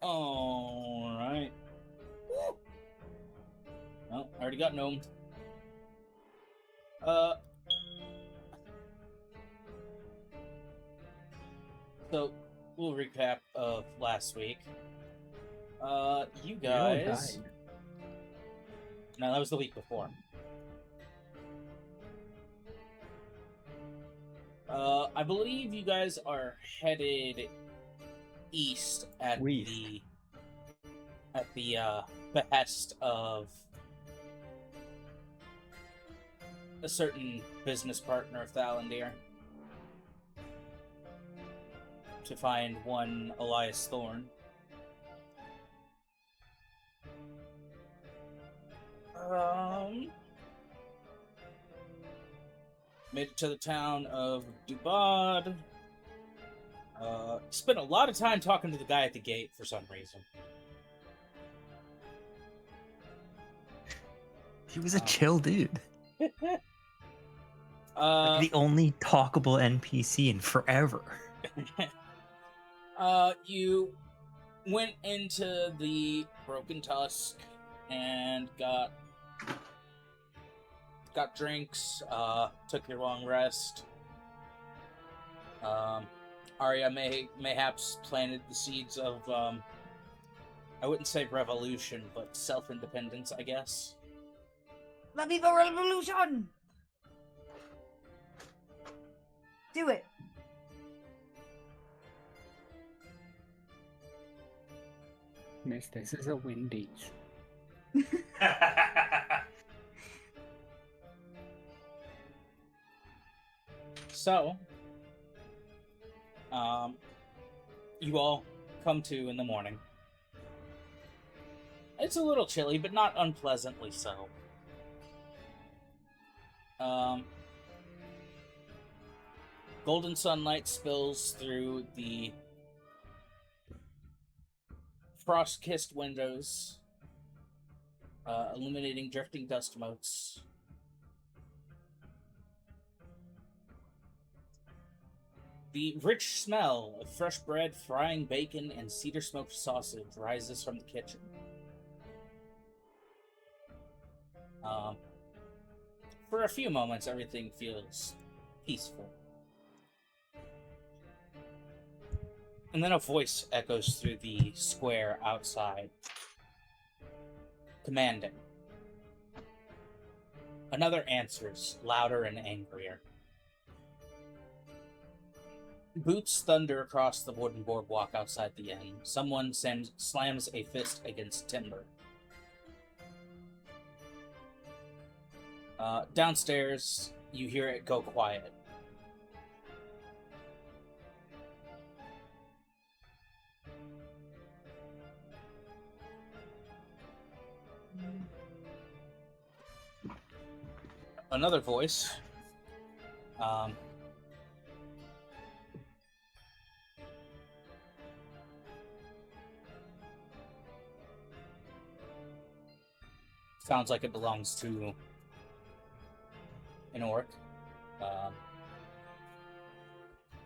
Alright. Well, I already got gnomed. So, we'll recap of last week. You We all guys... died. No, that was the week before. I believe you guys are headed east at the behest of a certain business partner of Thalandir to find one Elias Thorne. Made it to the town of Dubad. Spent a lot of time talking to the guy at the gate for some reason. He was a chill dude. Like the only talkable NPC in forever. You went into the Broken Tusk and got drinks, took your long rest. Arya mayhaps planted the seeds of, I wouldn't say revolution, but self-independence, I guess. La Viva Revolution! Do it. Miss, this is a Wendy's. So, you all come to in the morning. It's a little chilly, but not unpleasantly so. Golden sunlight spills through the frost-kissed windows, illuminating drifting dust motes. The rich smell of fresh bread, frying bacon, and cedar-smoked sausage rises from the kitchen. For a few moments, everything feels peaceful. And then a voice echoes through the square outside, commanding. Another answers, louder and angrier. Boots thunder across the wooden boardwalk outside the inn. Someone slams a fist against timber. Downstairs, you hear it go quiet. Another voice. Sounds like it belongs to an orc.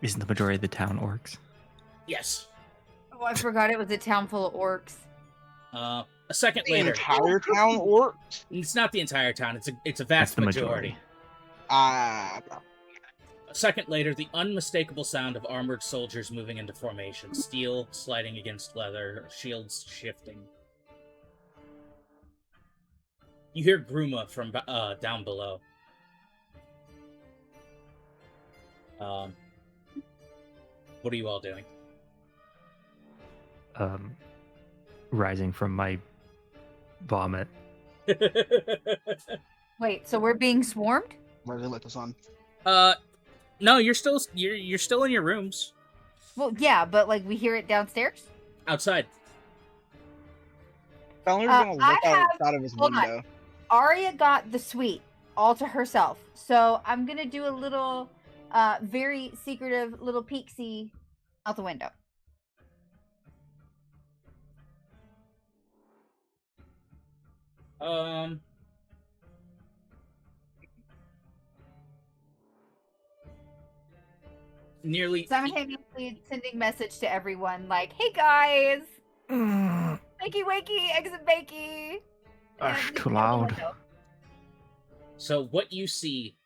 Isn't the majority of the town orcs? Yes. Oh, I forgot it was a town full of orcs. A second The later. entire town orcs? It's not the entire town. It's a vast majority. A second later, the unmistakable sound of armored soldiers moving into formation. Steel sliding against leather, shields shifting. You hear Gruma from down below. What are you all doing? Rising from my vomit. Wait, so we're being swarmed? Where they let this on? No, you're still in your rooms. Well, yeah, but like we hear it downstairs? Outside. Feller's gonna look outside of his hold on. window. Arya got the suite all to herself. So I'm going to do a little, very secretive little peek-see out the window. Nearly... Simultaneously sending message to everyone like, hey guys, Wakey, wakey, exit bakey. That's And too out the loud. window. So what you see,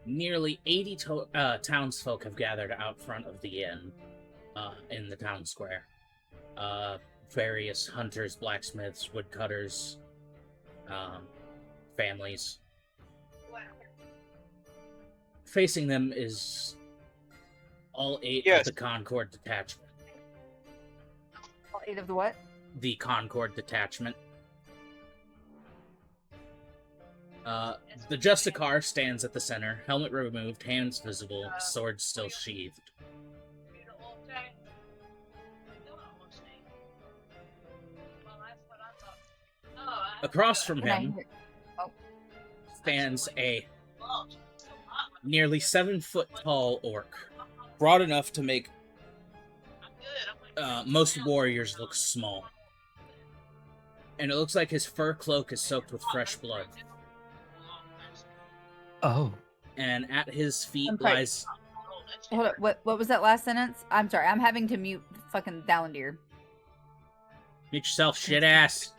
nearly 80 townsfolk have gathered out front of the inn in the town square. Various hunters, blacksmiths, woodcutters, families. Facing them is all 8 Yes. of the Concord detachment. All 8 of the what? The Concord detachment. The Justicar stands at the center, helmet removed, hands visible, sword still sheathed. Across from Can I him hear- stands a nearly 7-foot tall orc, broad enough to make most warriors look small. And it looks like his fur cloak is soaked with fresh blood. Oh. And at his feet I'm sorry. lies... Hold up, what was that last sentence? I'm sorry, I'm having to mute fucking Dalandir. Mute yourself, shit ass.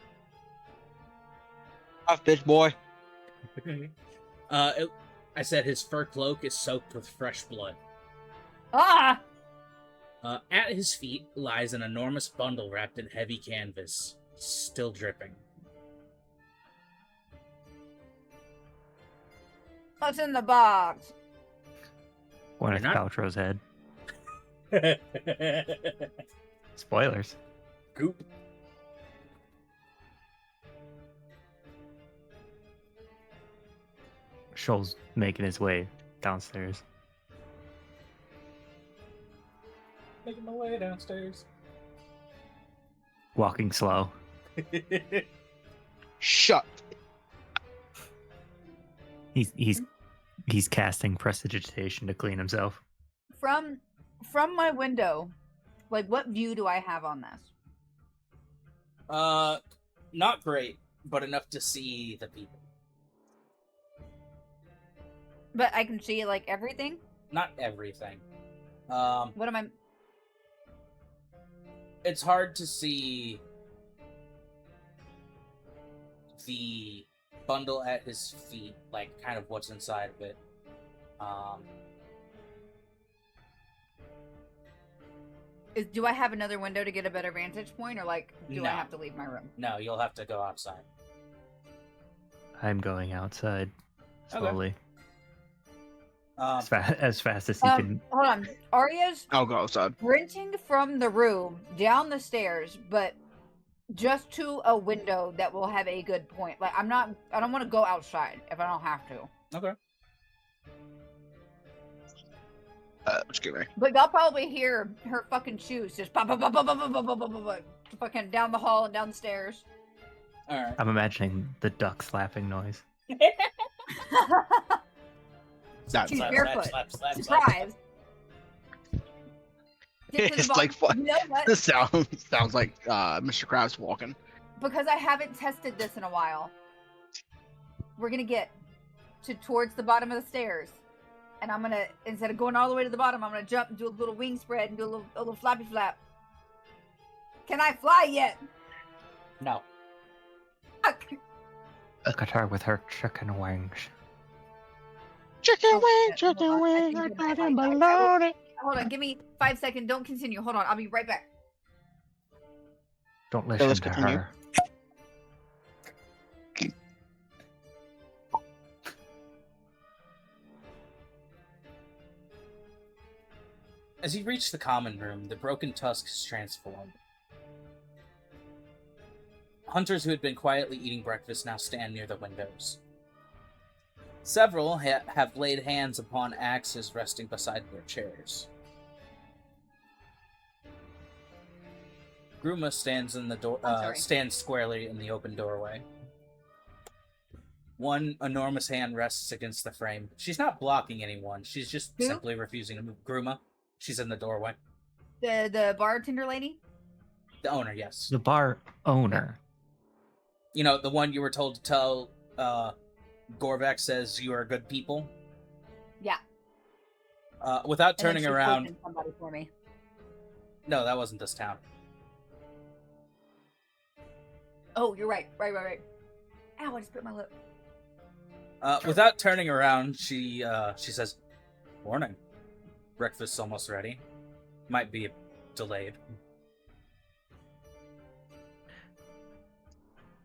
Off, bitch boy. I said his fur cloak is soaked with fresh blood. Ah! At his feet lies an enormous bundle wrapped in heavy canvas, still dripping. What's in the box? Gwyneth You're not- Paltrow's head. Spoilers. Goop. Shoal's making his way downstairs. Making my way downstairs. Walking slow. Shut. He's casting prestidigitation to clean himself. From my window, like what view do I have on this? Not great, but enough to see the people. But I can see like everything. Not everything. What am I? It's hard to see the bundle at his feet, like kind of what's inside of it. Do I have another window to get a better vantage point, or like do No. I have to leave my room? No, you'll have to go outside. I'm going outside slowly. As fast as he can. Hold on. Arya's I'll go outside. sprinting from the room down the stairs, but just to a window that will have a good point. Like I don't want to go outside if I don't have to. Okay. Excuse me. But y'all probably hear her fucking shoes just pop, pop, pop, pop, pop, pop, pop, pop, pop, pop, fucking down the hall and down the stairs. All right. I'm imagining the duck slapping noise. That's She's Slap, barefoot. slap, slap, slap, Surprise. Get to the It's bottom. like fun. You know what? This sounds like Mr. Krabs walking. Because I haven't tested this in a while. We're gonna get towards the bottom of the stairs. And I'm gonna, instead of going all the way to the bottom, I'm gonna jump and do a little wing spread and do a little flappy flap. Can I fly yet? No. Fuck. Look at her with her chicken wings. Chicken Oh, wing, shit. chicken Hold on. I wing, think I you're got right. him baloney. Hold on, give me 5 seconds. Don't continue. Hold on, I'll be right back. Don't listen let's to continue. her. As you reach the common room, the broken tusk is transformed. Hunters who had been quietly eating breakfast now stand near the windows. Several have laid hands upon axes resting beside their chairs. Gruma stands in the door. Stands squarely in the open doorway. One enormous hand rests against the frame. She's not blocking anyone. She's just Who? simply refusing to move. Gruma. She's in the doorway. The bartender lady? The owner, yes. The bar owner. You know, the one you were told to tell. Gorvak says you are good people. Yeah. Without And then turning she around. poisoned somebody for me. No, that wasn't this town. Oh, you're right. Right. Ow, I just bit my lip. Without turning around, she says, "Morning. Breakfast's almost ready. Might be delayed."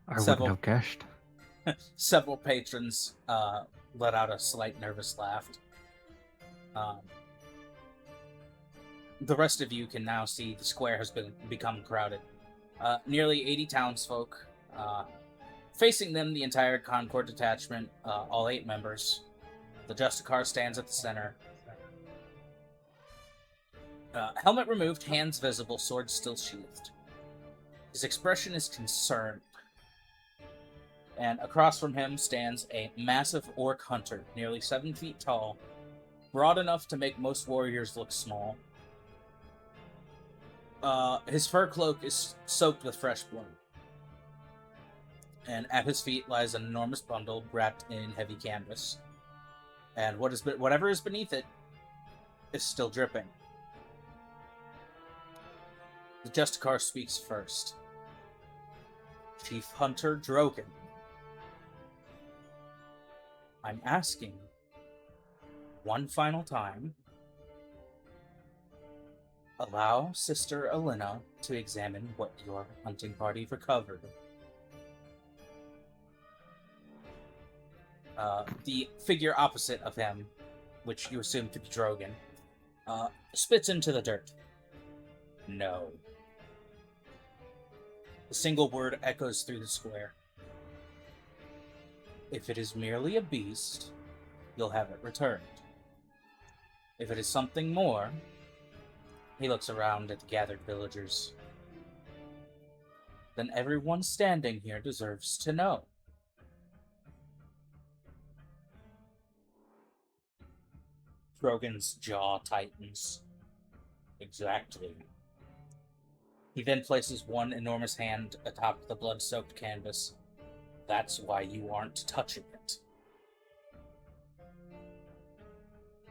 I wouldn't have guessed. Several patrons let out a slight nervous laugh. The rest of you can now see the square has become crowded. Nearly 80 townsfolk. Facing them, the entire Concord detachment, all 8 members. The Justicar stands at the center. Helmet removed, hands visible, sword still sheathed. His expression is concerned. And across from him stands a massive orc hunter, nearly 7 feet tall, broad enough to make most warriors look small. His fur cloak is soaked with fresh blood. And at his feet lies an enormous bundle wrapped in heavy canvas. And whatever is beneath it is still dripping. The Justicar speaks first. Chief Hunter Drogon, I'm asking one final time, allow Sister Alina to examine what your hunting party recovered. The figure opposite of him, which you assume to be Drogon, spits into the dirt. No. A single word echoes through the square. If it is merely a beast, you'll have it returned. If it is something more, he looks around at the gathered villagers, then everyone standing here deserves to know. Drogon's jaw tightens. Exactly. He then places one enormous hand atop the blood-soaked canvas. That's why you aren't touching it.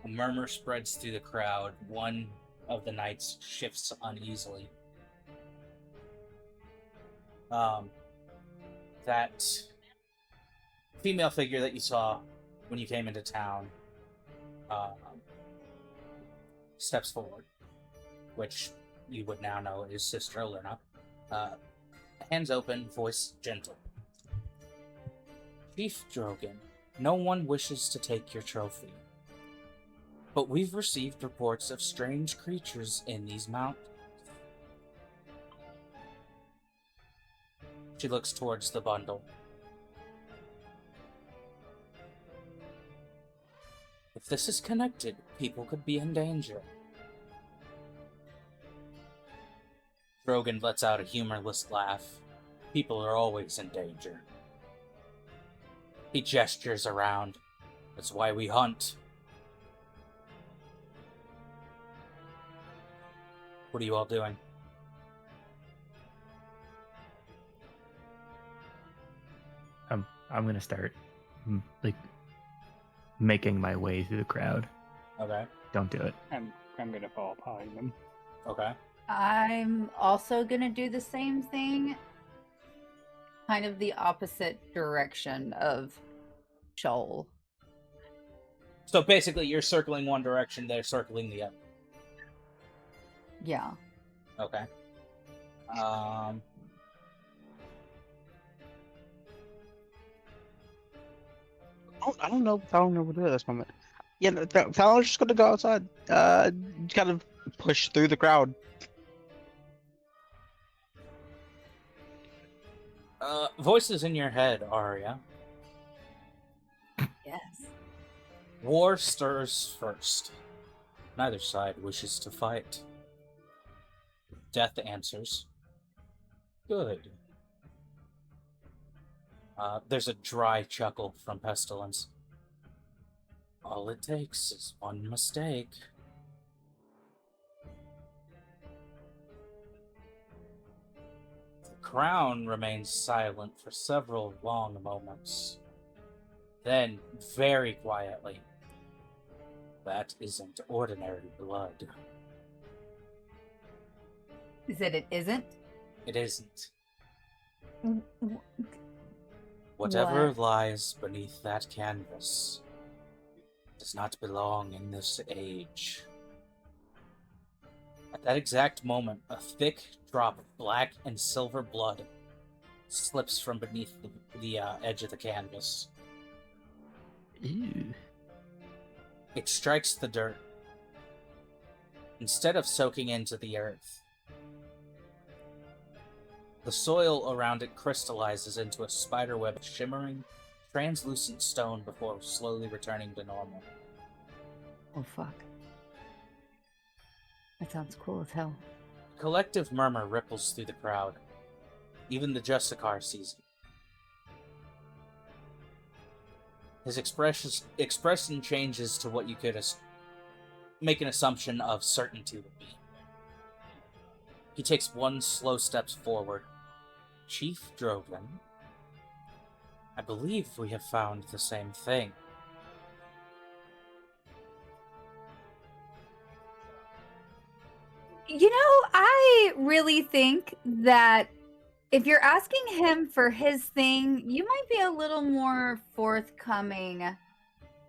A murmur spreads through the crowd. One of the knights shifts uneasily. That female figure that you saw when you came into town steps forward, which you would now know is Sister Alina. Hands open, voice gentle. Chief Drogon, no one wishes to take your trophy, but we've received reports of strange creatures in these mountains. She looks towards the bundle. If this is connected, people could be in danger. Drogon lets out a humorless laugh. People are always in danger. He gestures around. That's why we hunt. What are you all doing? I'm gonna start making my way through the crowd. Okay. Don't do it. I'm gonna fall behind them. Okay. I'm also gonna do the same thing. Kind of the opposite direction of Shoal. So basically, you're circling one direction, they're circling the other. Yeah. Okay. I don't know what to do at this moment. Yeah, Fowler's just gonna go outside. Kind of push through the crowd. Voices in your head, Arya. Yes. War stirs first. Neither side wishes to fight. Death answers. Good. There's a dry chuckle from Pestilence. All it takes is one mistake. The crown remains silent for several long moments. Then, very quietly, that isn't ordinary blood. You said it isn't? It isn't. Whatever What? lies beneath that canvas does not belong in this age. At that exact moment, a thick drop of black and silver blood slips from beneath the edge of the canvas. Ew. It strikes the dirt. Instead of soaking into the earth, the soil around it crystallizes into a spiderweb of shimmering, translucent stone before slowly returning to normal. Oh, fuck. That sounds cool as hell. A collective murmur ripples through the crowd. Even the Justicar sees it. His expression changes to what you could make an assumption of certainty would be. He takes one slow step forward. Chief Drogon, I believe we have found the same thing. You know, I really think that if you're asking him for his thing, you might be a little more forthcoming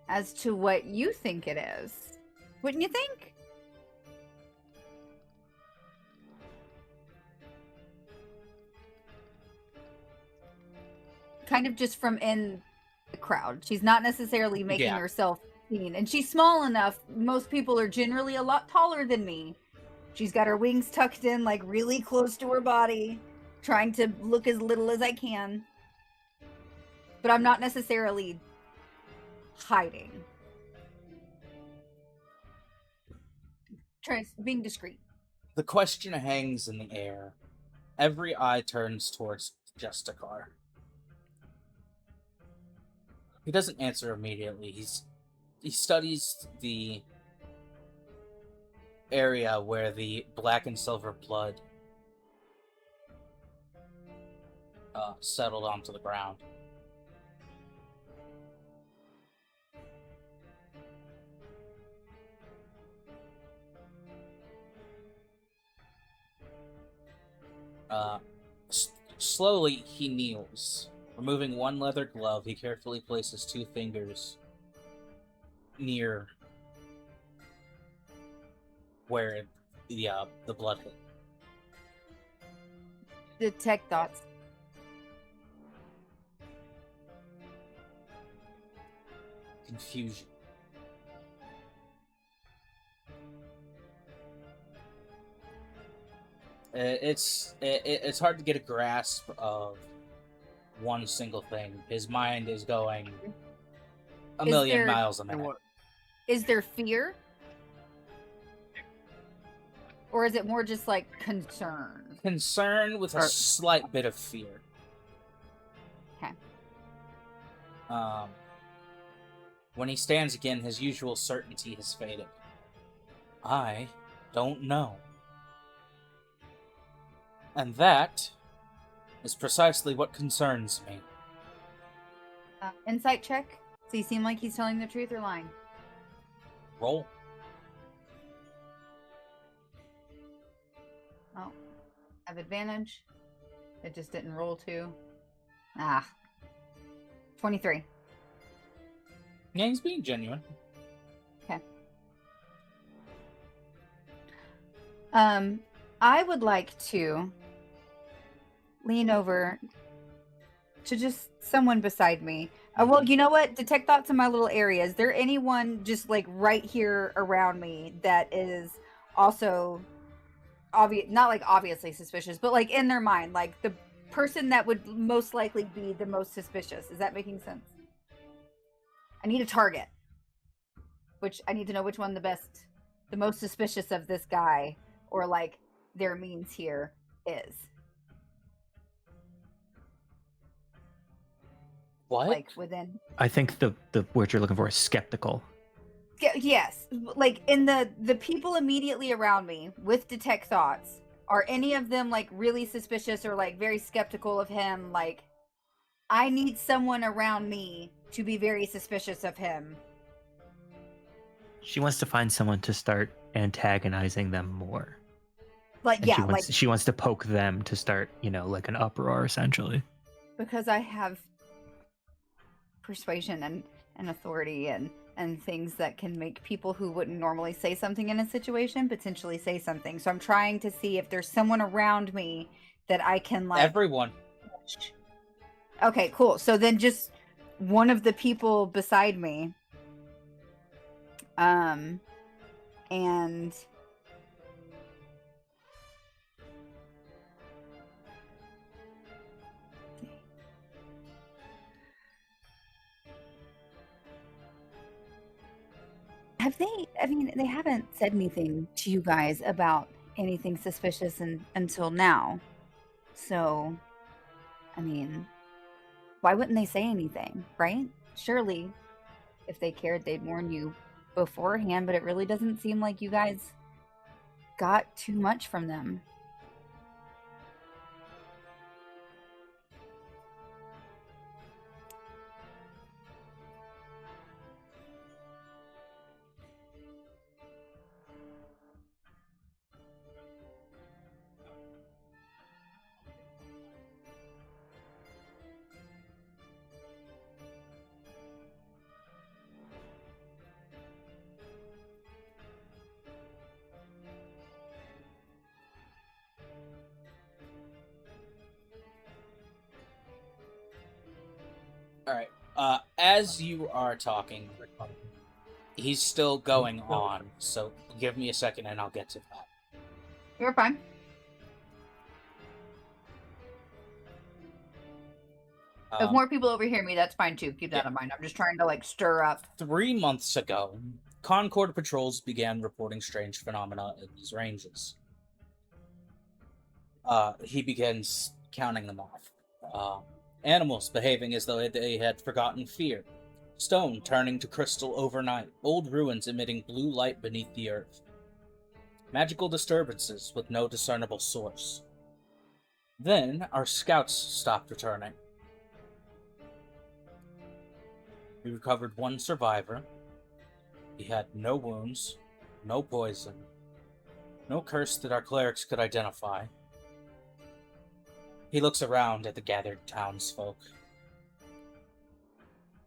as to what you think it is. Wouldn't you think? Kind of just from in the crowd. She's not necessarily making Yeah. herself seen. And she's small enough. Most people are generally a lot taller than me. She's got her wings tucked in, like, really close to her body, trying to look as little as I can. But I'm not necessarily hiding. Being discreet. The question hangs in the air. Every eye turns towards Justicar. He doesn't answer immediately. He studies the area where the black and silver blood settled onto the ground. Slowly, he kneels. Removing one leather glove, he carefully places 2 fingers near where the blood hit. Detect thoughts. Confusion. It's hard to get a grasp of one single thing. His mind is going a million miles a minute. Is there fear? Or is it more just like concern? Concern with a slight bit of fear. Okay. When he stands again, his usual certainty has faded. I don't know. And that is precisely what concerns me. Insight check. Does he seem like he's telling the truth or lying? Roll. Oh, I have advantage. It just didn't roll 2. 23. Yeah, he's being genuine. Okay. I would like to lean over to just someone beside me. Well, you know what? Detect thoughts in my little area. Is there anyone just like right here around me that is also obvious, not like obviously suspicious, but like in their mind, like the person that would most likely be the most suspicious? Is that making sense? I need a target. Which I need to know which one the most suspicious of this guy or like their means here is. What? Like within. I think the word you're looking for is skeptical. Yes, like in the people immediately around me with detect thoughts, are any of them like really suspicious or like very skeptical of him? Like, I need someone around me to be very suspicious of him. She wants to find someone to start antagonizing them more. Like, And yeah, she wants to poke them to start, like an uproar, essentially. because I have persuasion and authority and things that can make people who wouldn't normally say something in a situation potentially say something. So I'm trying to see if there's someone around me that I can Everyone. Okay, cool. So then just one of the people beside me. And have they, I mean, they haven't said anything to you guys about anything suspicious until now. So, I mean, why wouldn't they say anything, right? Surely, if they cared, they'd warn you beforehand, but it really doesn't seem like you guys got too much from them. All right. As you are talking, he's still going on. So give me a second, and I'll get to that. You're fine. If more people overhear me, that's fine too. Keep that in mind. I'm just trying to stir up. 3 months ago, Concord patrols began reporting strange phenomena in these ranges. He begins counting them off. Animals behaving as though they had forgotten fear. Stone turning to crystal overnight. Old ruins emitting blue light beneath the earth. Magical disturbances with no discernible source. Then, our scouts stopped returning. We recovered one survivor. He had no wounds, no poison, no curse that our clerics could identify. He looks around at the gathered townsfolk.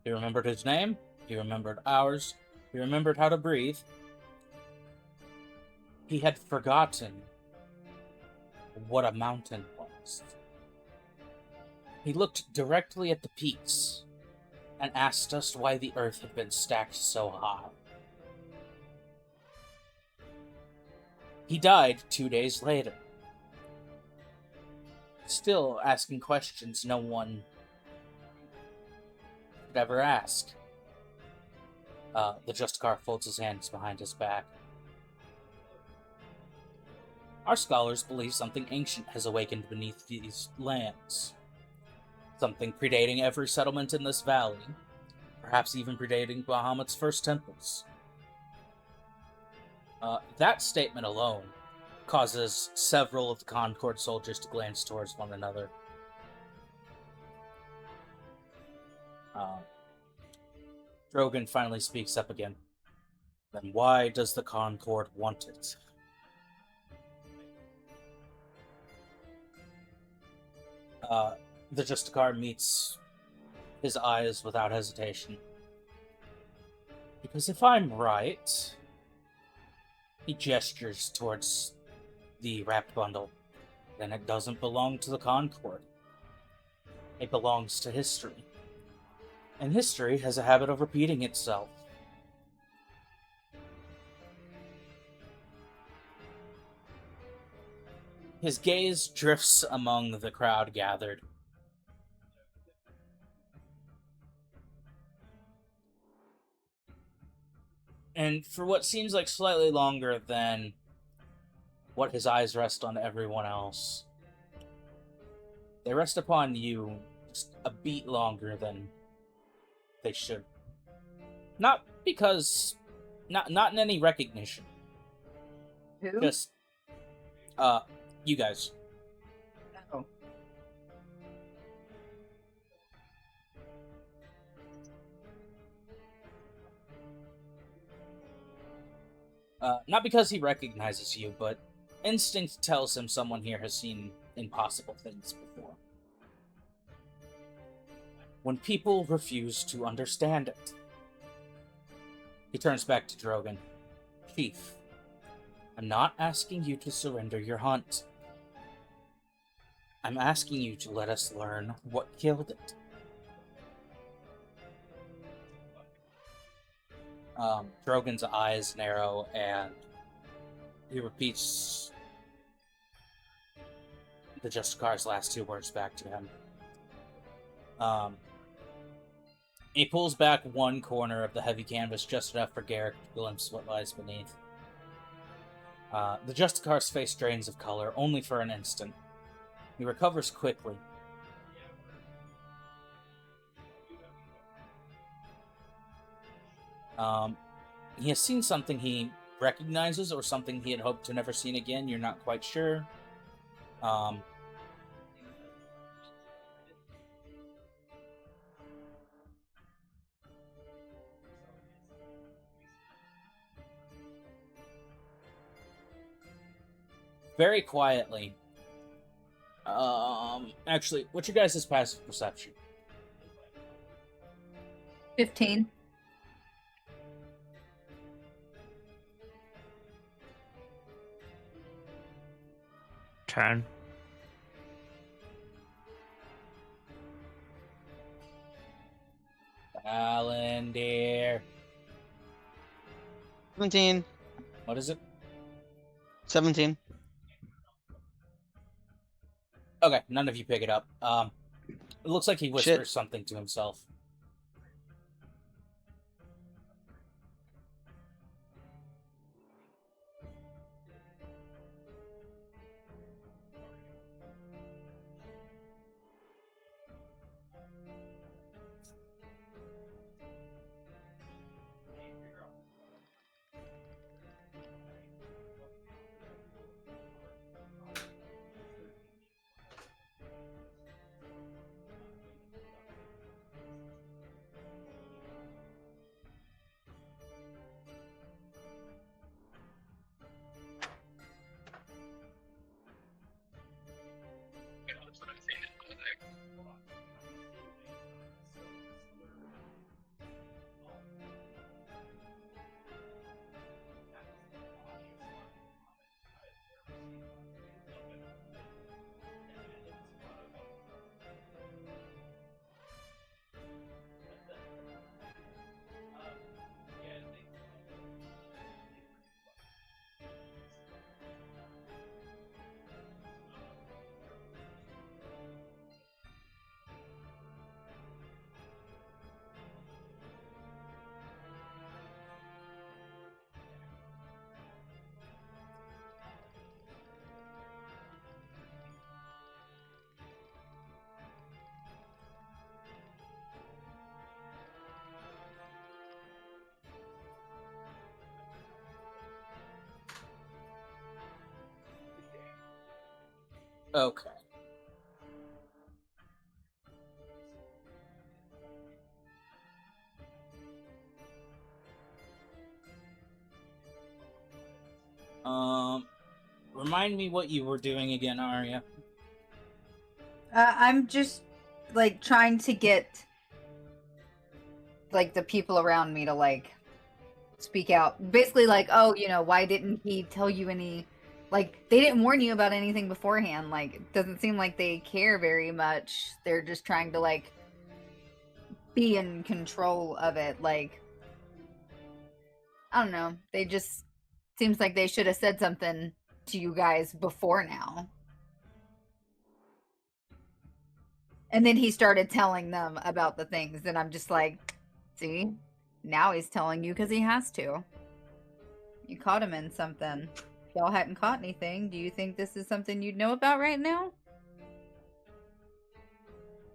He remembered his name, he remembered ours, he remembered how to breathe. He had forgotten what a mountain was. He looked directly at the peaks and asked us why the earth had been stacked so high. He died 2 days later. Still asking questions no one could ever ask. The Justicar folds his hands behind his back. Our scholars believe something ancient has awakened beneath these lands. Something predating every settlement in this valley, perhaps even predating Bahamut's first temples. That statement alone causes several of the Concord soldiers to glance towards one another. Drogon finally speaks up again. Then why does the Concord want it? The Justicar meets his eyes without hesitation. Because if I'm right, he gestures towards the wrapped bundle, then it doesn't belong to the Concord. It belongs to history. And history has a habit of repeating itself. His gaze drifts among the crowd gathered. And for what seems like slightly longer than what his eyes rest on everyone else, they rest upon you just a beat longer than they should. Not because... Not in any recognition. Who? Just... you guys. Oh. Not because he recognizes you, but instinct tells him someone here has seen impossible things before. When people refuse to understand it. He turns back to Drogon. Chief, I'm not asking you to surrender your hunt. I'm asking you to let us learn what killed it. Drogon's eyes narrow, and he repeats the Justicar's last two words back to him. He pulls back one corner of the heavy canvas just enough for Garrick to glimpse what lies beneath. The Justicar's face drains of color, only for an instant. He recovers quickly. He has seen something he recognizes or something he had hoped to never seen again. You're not quite sure. Very quietly. Actually, what's your guys' passive perception? 15. Turn. Calendar. 17. What is it? 17. Okay, none of you pick it up. It looks like he whispers something to himself. Okay. Remind me what you were doing again, Arya. I'm just like trying to get like the people around me to like speak out. Basically, like, oh, why didn't he tell you any? Like, they didn't warn you about anything beforehand. Like, it doesn't seem like they care very much. They're just trying to like be in control of it. Like, I don't know. They just seems like they should have said something to you guys before now. And then he started telling them about the things, and I'm just like, see, now he's telling you because he has to. You caught him in something. If y'all hadn't caught anything, do you think this is something you'd know about right now?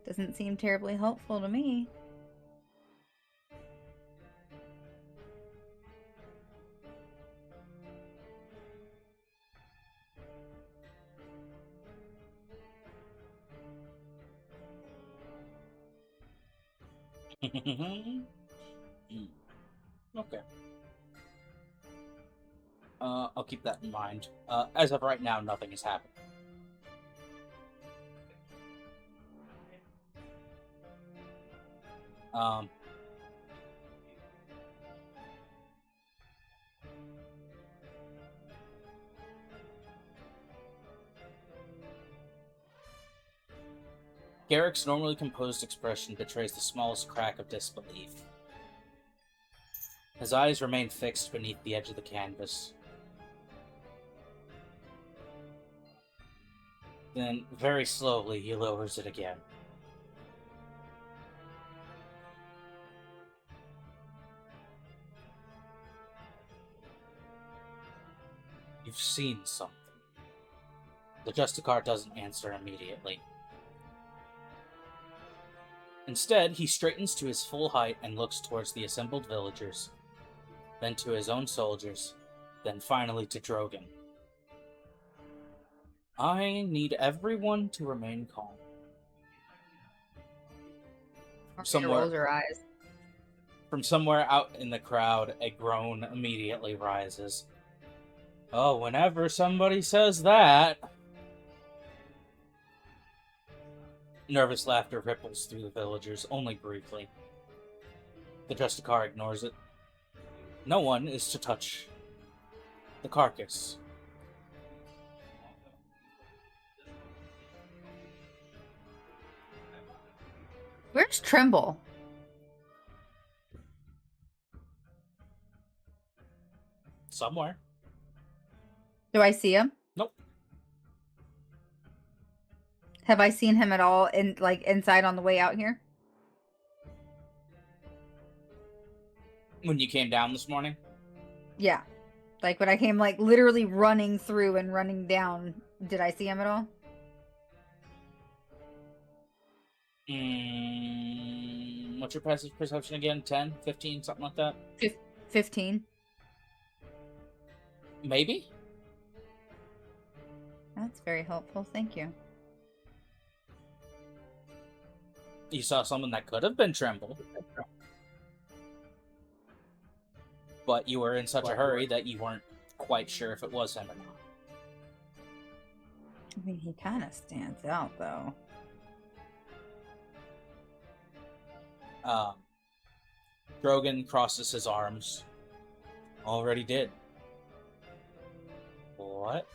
Doesn't seem terribly helpful to me. Okay. I'll keep that in mind. As of right now, nothing has happened. Garrick's normally composed expression betrays the smallest crack of disbelief. His eyes remain fixed beneath the edge of the canvas. Then, very slowly, he lowers it again. You've seen something. The Justicar doesn't answer immediately. Instead, he straightens to his full height and looks towards the assembled villagers, then to his own soldiers, then finally to Drogon. I need everyone to remain calm. Rolls her eyes. From somewhere out in the crowd, a groan immediately rises. Oh, whenever somebody says that... Nervous laughter ripples through the villagers, only briefly. The Justicar ignores it. No one is to touch the carcass. Where's Tremble? Somewhere. Do I see him? Nope. Have I seen him at all inside on the way out here? When you came down this morning? Yeah. Like when I came literally running through and running down, did I see him at all? What's your passive perception again? 10? 15? Something like that? 15. Maybe? That's very helpful. Thank you. You saw someone that could have been Tremble. But you were in such a hurry that you weren't quite sure if it was him or not. I mean, he kind of stands out, though. Drogon crosses his arms. Already did. What?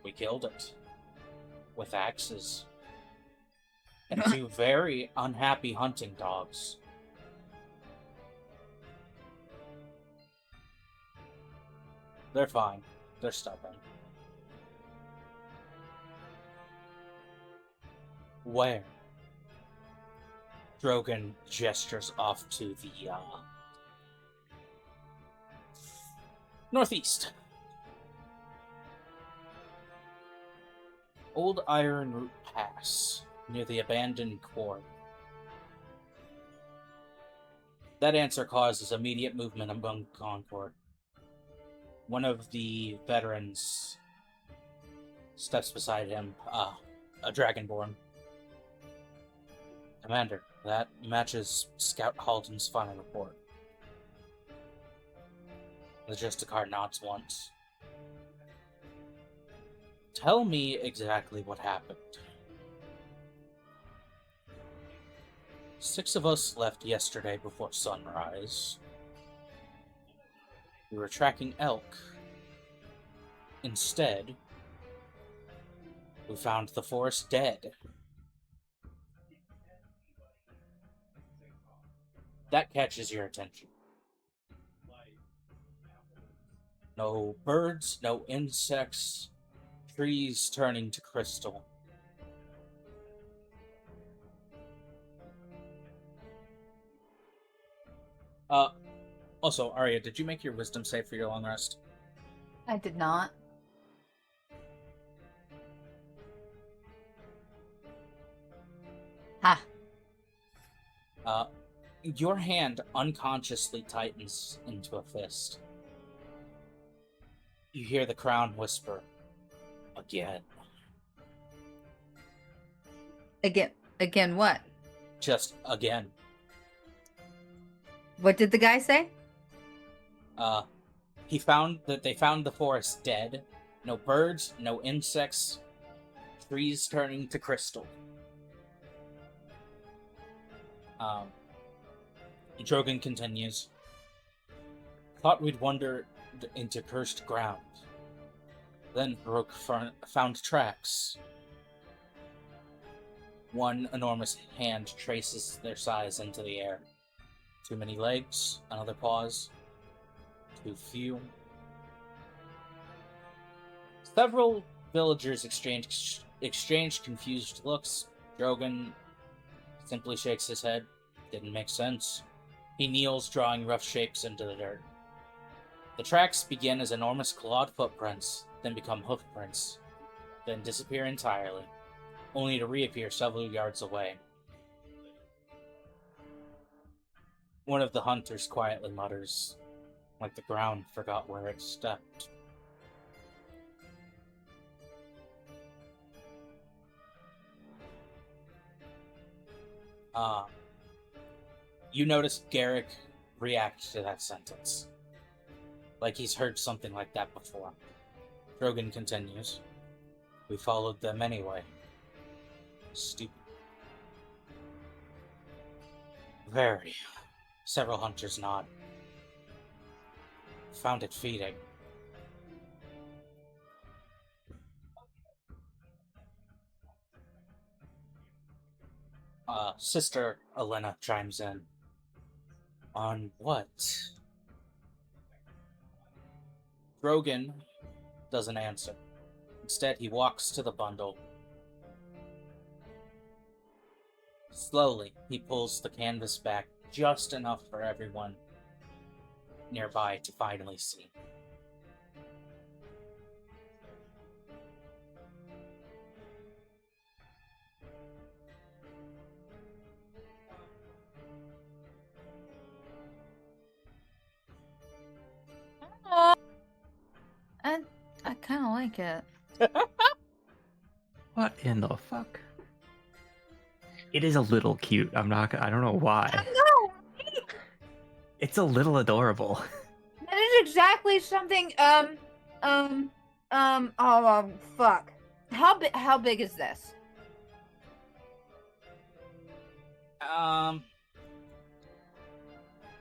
We killed it. With axes. And 2 very unhappy hunting dogs. They're fine. They're stubborn. Where? Drogon gestures off to the, northeast. Old Iron Root Pass, near the abandoned quarry. That answer causes immediate movement among Concord. One of the veterans steps beside him, a Dragonborn. Commander, that matches Scout Halton's final report. The Justicar nods once. Tell me exactly what happened. 6 of us left yesterday before sunrise. We were tracking elk. Instead, we found the forest dead. That catches your attention. No birds, no insects, trees turning to crystal. Also, Arya, did you make your wisdom save for your long rest? I did not. Ha. Your hand unconsciously tightens into a fist. You hear the crown whisper, again. Again what? Just again. What did the guy say? They found the forest dead. No birds, no insects, trees turning to crystal. Drogon continues. Thought we'd wander into cursed ground. Then Rook found tracks. One enormous hand traces their size into the air. Too many legs, another pause. Too few. Several villagers exchanged confused looks. Drogon simply shakes his head. Didn't make sense. He kneels, drawing rough shapes into the dirt. The tracks begin as enormous clawed footprints, then become hoof prints, then disappear entirely, only to reappear several yards away. One of the hunters quietly mutters, like the ground forgot where it stepped. You notice Garrick react to that sentence. Like he's heard something like that before. Drogon continues. We followed them anyway. Stupid. Very. Several hunters nod. Found it feeding. Sister Elena chimes in. On what? Drogon doesn't answer. Instead, he walks to the bundle. Slowly, he pulls the canvas back just enough for everyone nearby to finally see. I kind of like it. What in the fuck? It is a little cute. I don't know why. No, It's a little adorable. that is exactly something. Fuck. How big is this?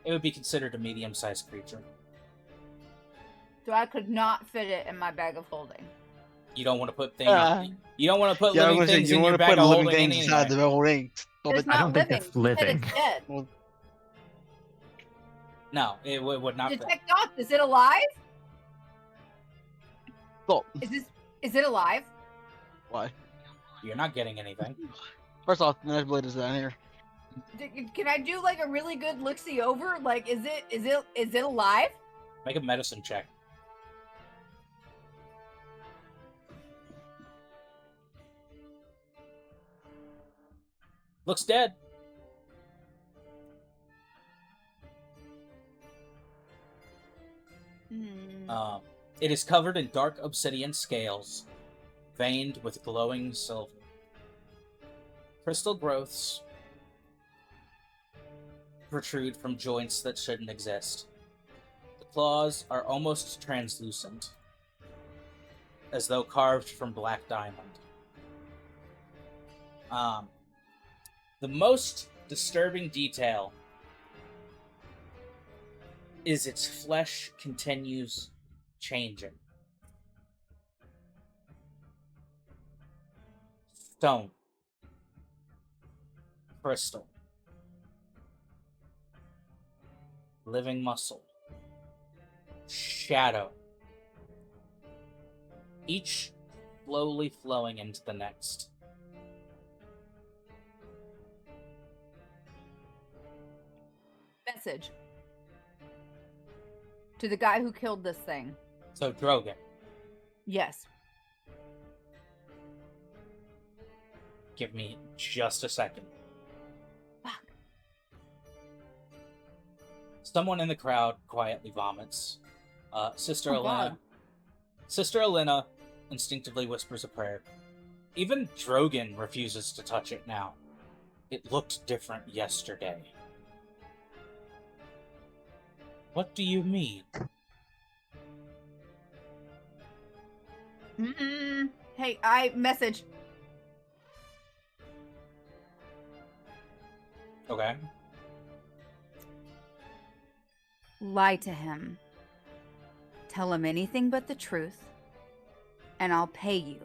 It would be considered a medium-sized creature. So I could not fit it in my bag of holding. You don't want to put things. You don't want to put Yeah, I living was gonna say, things you in want your to bag put of living holding things inside anyway. the whole ring. It's I not don't think living. that's You said living. it's dead. No, it would not. Detect Doc, is it alive? Stop. Is it alive? Why? You're not getting anything. First off, the Blade is down here. Can I do like a really good look-see over? Like, is it alive? Make a medicine check. Looks dead. It is covered in dark obsidian scales, veined with glowing silver. Crystal growths protrude from joints that shouldn't exist. The claws are almost translucent, as though carved from black diamond. The most disturbing detail is its flesh continues changing. Stone. Crystal. Living muscle. Shadow. Each slowly flowing into the next. Message to the guy who killed this thing. So Drogon. Yes. Give me just a second. Fuck. Someone in the crowd quietly vomits. Sister Oh, Elena. God. Sister Elena instinctively whispers a prayer. Even Drogon refuses to touch it now. It looked different yesterday. What do you mean? Hey, I message. Okay. Lie to him. Tell him anything but the truth, and I'll pay you.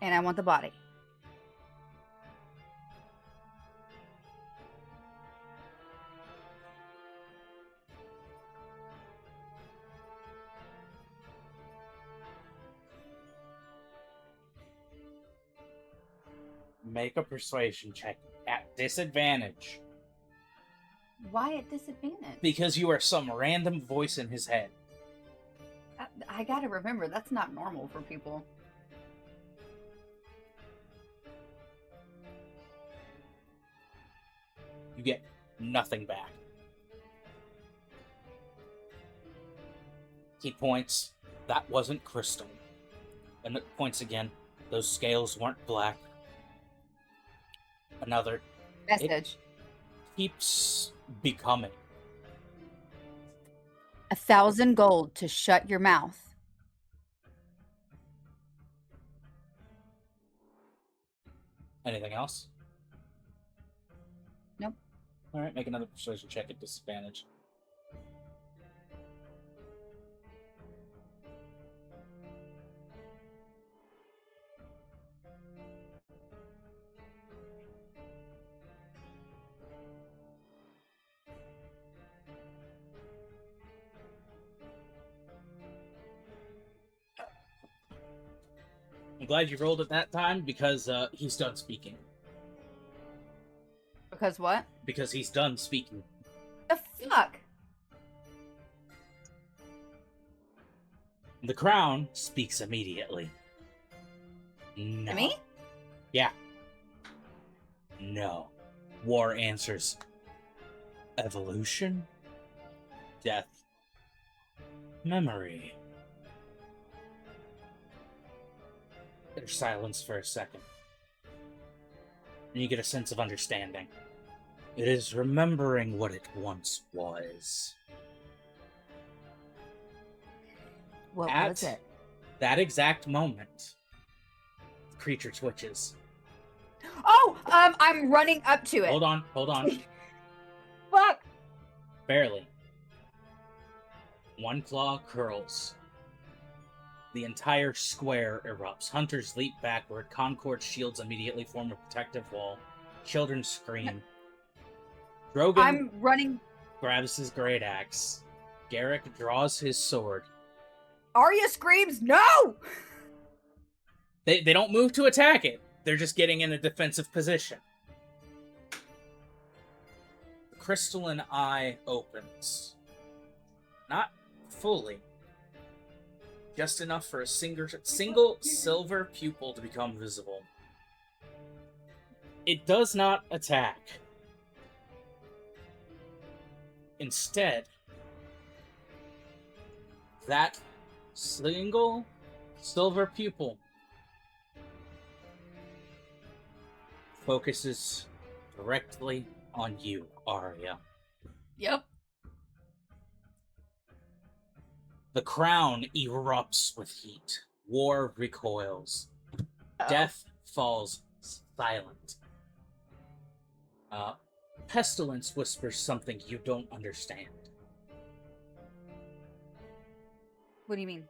And I want the body. Make a persuasion check at disadvantage. Why at disadvantage? Because you are some random voice in his head. I gotta remember, that's not normal for people. You get nothing back. He points. That wasn't crystal. And it points again. Those scales weren't black. Another. Message. It keeps becoming. 1,000 gold to shut your mouth. Anything else? Nope. Alright, make another persuasion check at disadvantage. I'm glad you rolled it that time because he's done speaking. Because what? Because he's done speaking. The fuck? The crown speaks immediately. No. To me? Yeah. No. War answers. Evolution? Death? Memory? There's silence for a second. And you get a sense of understanding. It is remembering what it once was. What At was it? that exact moment, the creature twitches. Oh, I'm running up to it. Hold on. Fuck. Barely. One claw curls. The entire square erupts. Hunters leap backward. Concord shields immediately form a protective wall. Children scream. Drogon I'm running. grabs his great axe. Garrick draws his sword. Arya screams, no! They don't move to attack it. They're just getting in a defensive position. The crystalline eye opens. Not fully. Just enough for a single silver pupil to become visible. It does not attack. Instead, that single silver pupil focuses directly on you, Arya. Yep. The crown erupts with heat. War recoils. Death falls silent. Pestilence whispers something you don't understand. What do you mean?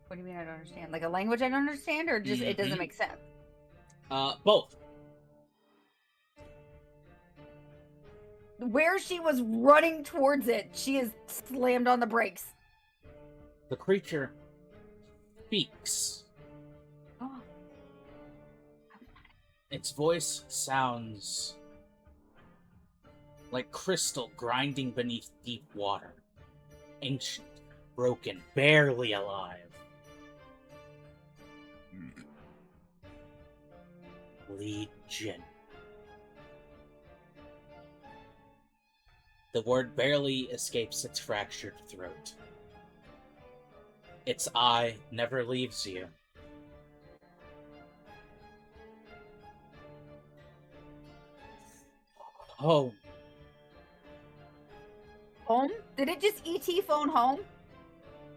What do you mean I don't understand? Like a language I don't understand, or just it doesn't make sense? Both. Where she was running towards it, she is slammed on the brakes. The creature speaks. Oh. Its voice sounds like crystal grinding beneath deep water. Ancient, broken, barely alive. Legion. The word barely escapes its fractured throat. Its eye never leaves you. Home. Home? Did it just ET phone home?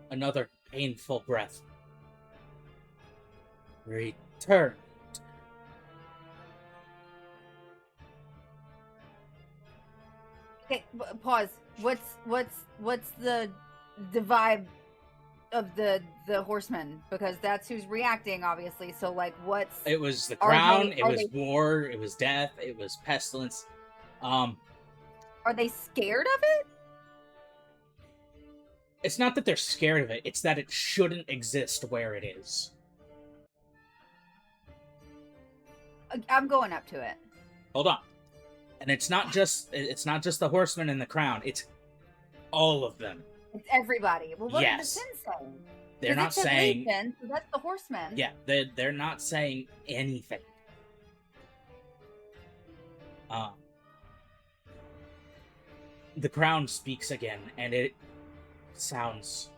Another painful breath. Return. Okay, pause. What's the vibe of the horsemen? Because that's who's reacting, obviously. So like, what's It was the Are crown. they- It are was they- war. It was death. It was pestilence. are they scared of it? It's not that they're scared of it. It's that it shouldn't exist where it is. I'm going up to it. Hold on. And it's not just the horsemen and the crown. It's all of them. It's everybody. Well, what Yes. did the Sin say? They're 'Cause not it said saying. Legion, so that's the horsemen. Yeah, they're not saying anything. The crown speaks again, and it sounds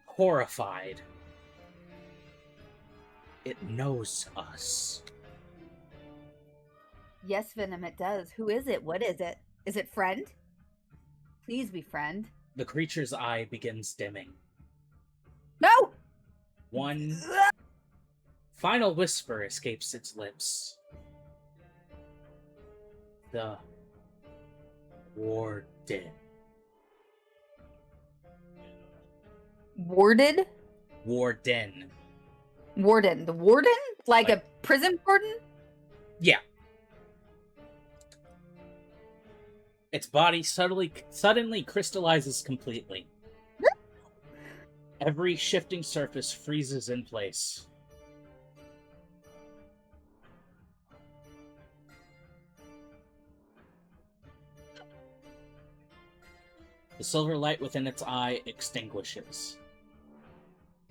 horrified. It knows us. Yes, Venom, it does. Who is it? What is it? Is it friend? Please be friend. The creature's eye begins dimming. No! One final whisper escapes its lips. The Warden. Warded? Warden. Warden. The warden? Like Like- a prison warden? Yeah. Its body suddenly crystallizes completely. Every shifting surface freezes in place. The silver light within its eye extinguishes.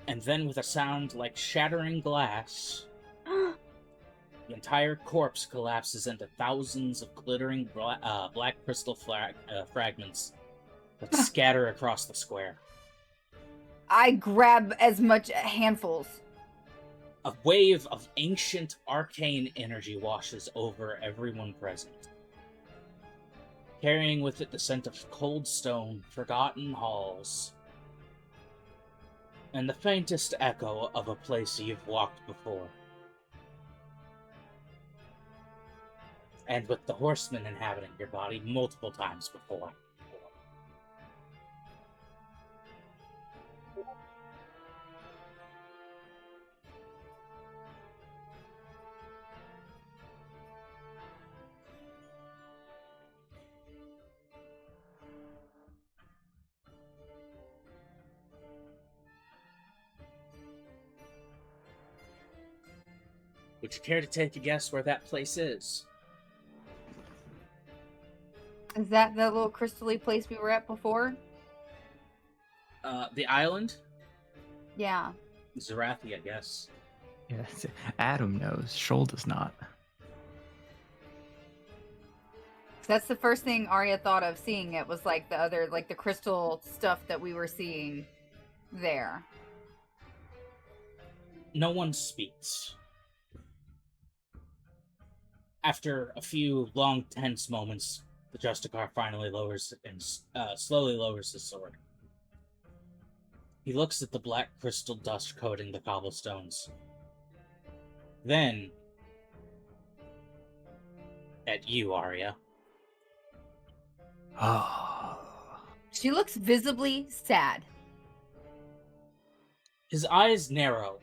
And then, with a sound like shattering glass, the entire corpse collapses into thousands of glittering black crystal fragments that scatter across the square. I grab as much handfuls. A wave of ancient arcane energy washes over everyone present, carrying with it the scent of cold stone, forgotten halls, and the faintest echo of a place you've walked before. And with the horsemen inhabiting your body multiple times before. Would you care to take a guess where that place is? Is that the little crystally place we were at before? The island? Yeah. Zarathi, I guess. Yes, Adam knows. Shoal does not. That's the first thing Arya thought of seeing it was like the crystal stuff that we were seeing there. No one speaks. After a few long, tense moments, the Justicar finally slowly lowers his sword. He looks at the black crystal dust coating the cobblestones. Then, at you, Arya. Oh. She looks visibly sad. His eyes narrow.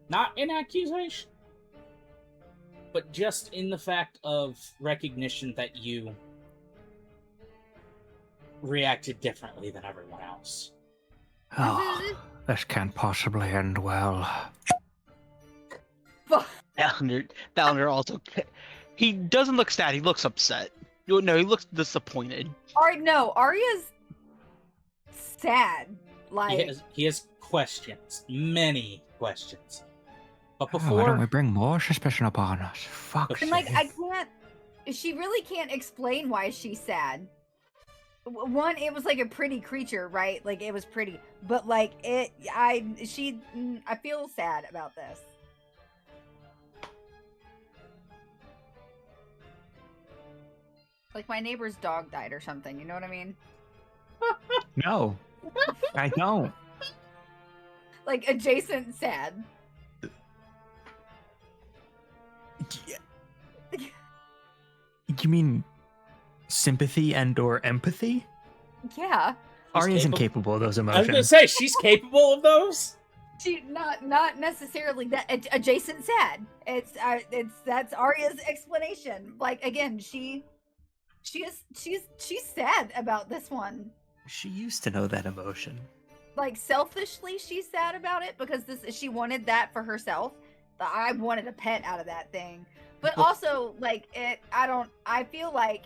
Not in accusation, but just in the fact of recognition that you reacted differently than everyone else. Oh, this can't possibly end well. Thalender also. He doesn't look sad. He looks upset. No, he looks disappointed. No, Arya's sad. Like He has questions, many questions. But Oh, why don't we before, bring more suspicion upon us? Fuck. and like I can't. She really can't explain why she's sad. one, it was like a pretty creature, right? Like it was pretty, but like I feel sad about this. Like my neighbor's dog died or something, you know what I mean? No, I don't. Like adjacent sad. You mean sympathy and or empathy? Yeah. Ari isn't capable of those I was emotions. gonna say she's capable of those. She not necessarily that adjacent sad. It's that's Arya's explanation. Like again, she's sad about this one. She used to know that emotion. Like selfishly, she's sad about it because she wanted that for herself. I wanted a pet out of that thing, but also like I feel like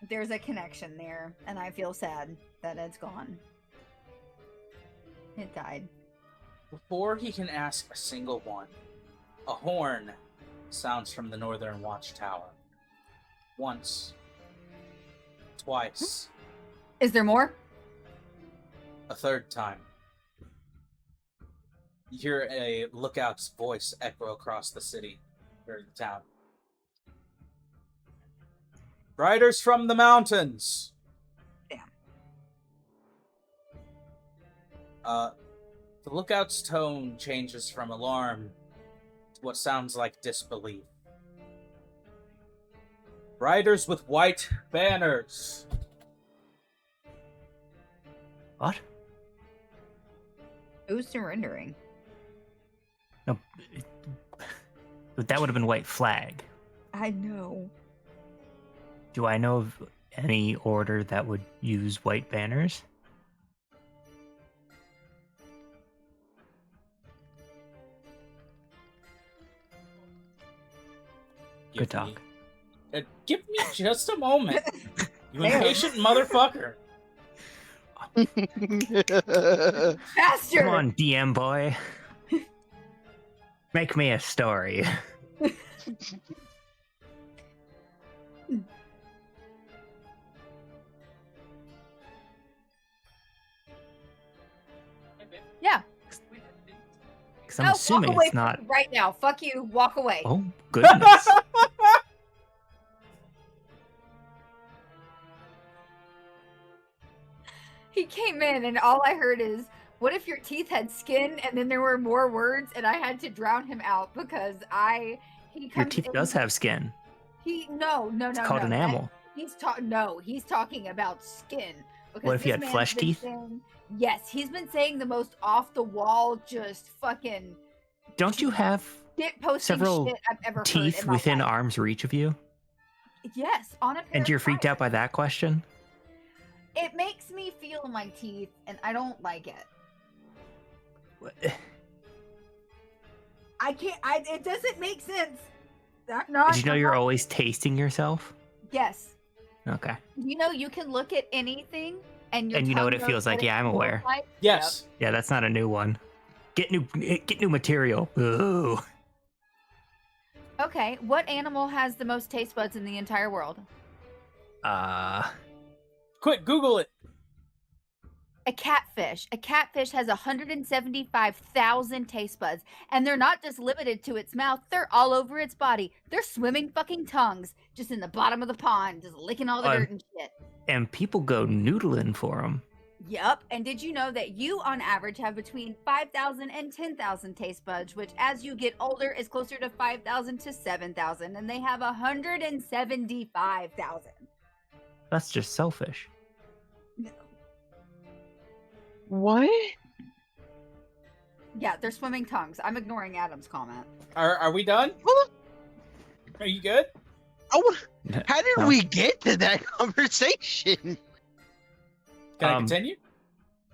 there's a connection there, and I feel sad that it's gone. It died. Before he can ask a single one, a horn sounds from the northern watchtower. Once. Twice. Is there more? A third time. You hear a lookout's voice echo across the city, or the town. Riders from the mountains! Damn. The lookout's tone changes from alarm to what sounds like disbelief. Riders with white banners. What? Who's surrendering? No, that would have been white flag. I know. Do I know of any order that would use white banners? Good talk. Give me just a moment. You impatient motherfucker. Faster! Come on, DM boy. Make me a story. Yeah. Because I'm assuming walk away it's not. right now. Fuck you. Walk away. Oh, goodness. He came in and all I heard is, what if your teeth had skin? And then there were more words and I had to drown him out because Your teeth does have skin. No. It's called an amel. He's talking about skin. Because What if you this had man's flesh been teeth? Yes, he's been saying the most off the wall, just fucking Don't you have posting several shit I've ever heard teeth in my within life. arm's reach of you? Yes, on a pair And of you're freaked pliers. out by that question? It makes me feel my teeth, and I don't like it. I can't. It doesn't make sense. Did you know you're always tasting yourself? Yes. Okay. You know you can look at anything, and And you know what it tongue feels knows like. what Yeah, it I'm feels aware. like. Yes. Yeah, that's not a new one. Get new material. Ooh. Okay, what animal has the most taste buds in the entire world? Quick, Google it. A catfish. A catfish has 175,000 taste buds, and they're not just limited to its mouth, they're all over its body. They're swimming fucking tongues just in the bottom of the pond, just licking all the dirt and shit. And people go noodling for them. Yup, and did you know that you on average have between 5,000 and 10,000 taste buds, which as you get older is closer to 5,000 to 7,000, and they have 175,000. That's just selfish. What? Yeah, they're swimming tongues. I'm ignoring Adam's comment. Are we done? Well, Are you good? how did we get to that conversation? Can I continue?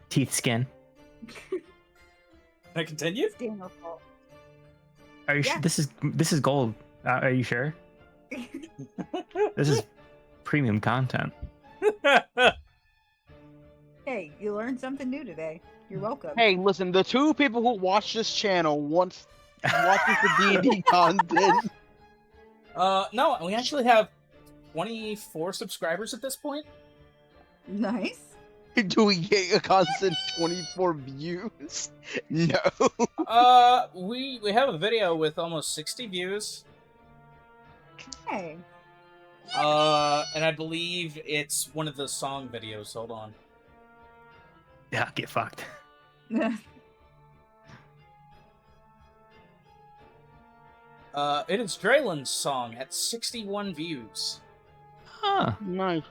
Teeth, skin. Can I continue? It's Daniel's fault. Are you Yeah. sure? This is gold. Are you sure? This is premium content. Hey, you learned something new today. You're welcome. Hey, listen, the two people who watch this channel once watching for D&D content. No, we actually have 24 subscribers at this point. Nice. Do we get a constant 24 views? No. We have a video with almost 60 views. Hey. And I believe it's one of the song videos. Hold on. Yeah, get fucked. It is Draylen's song at 61 views. Huh. Nice.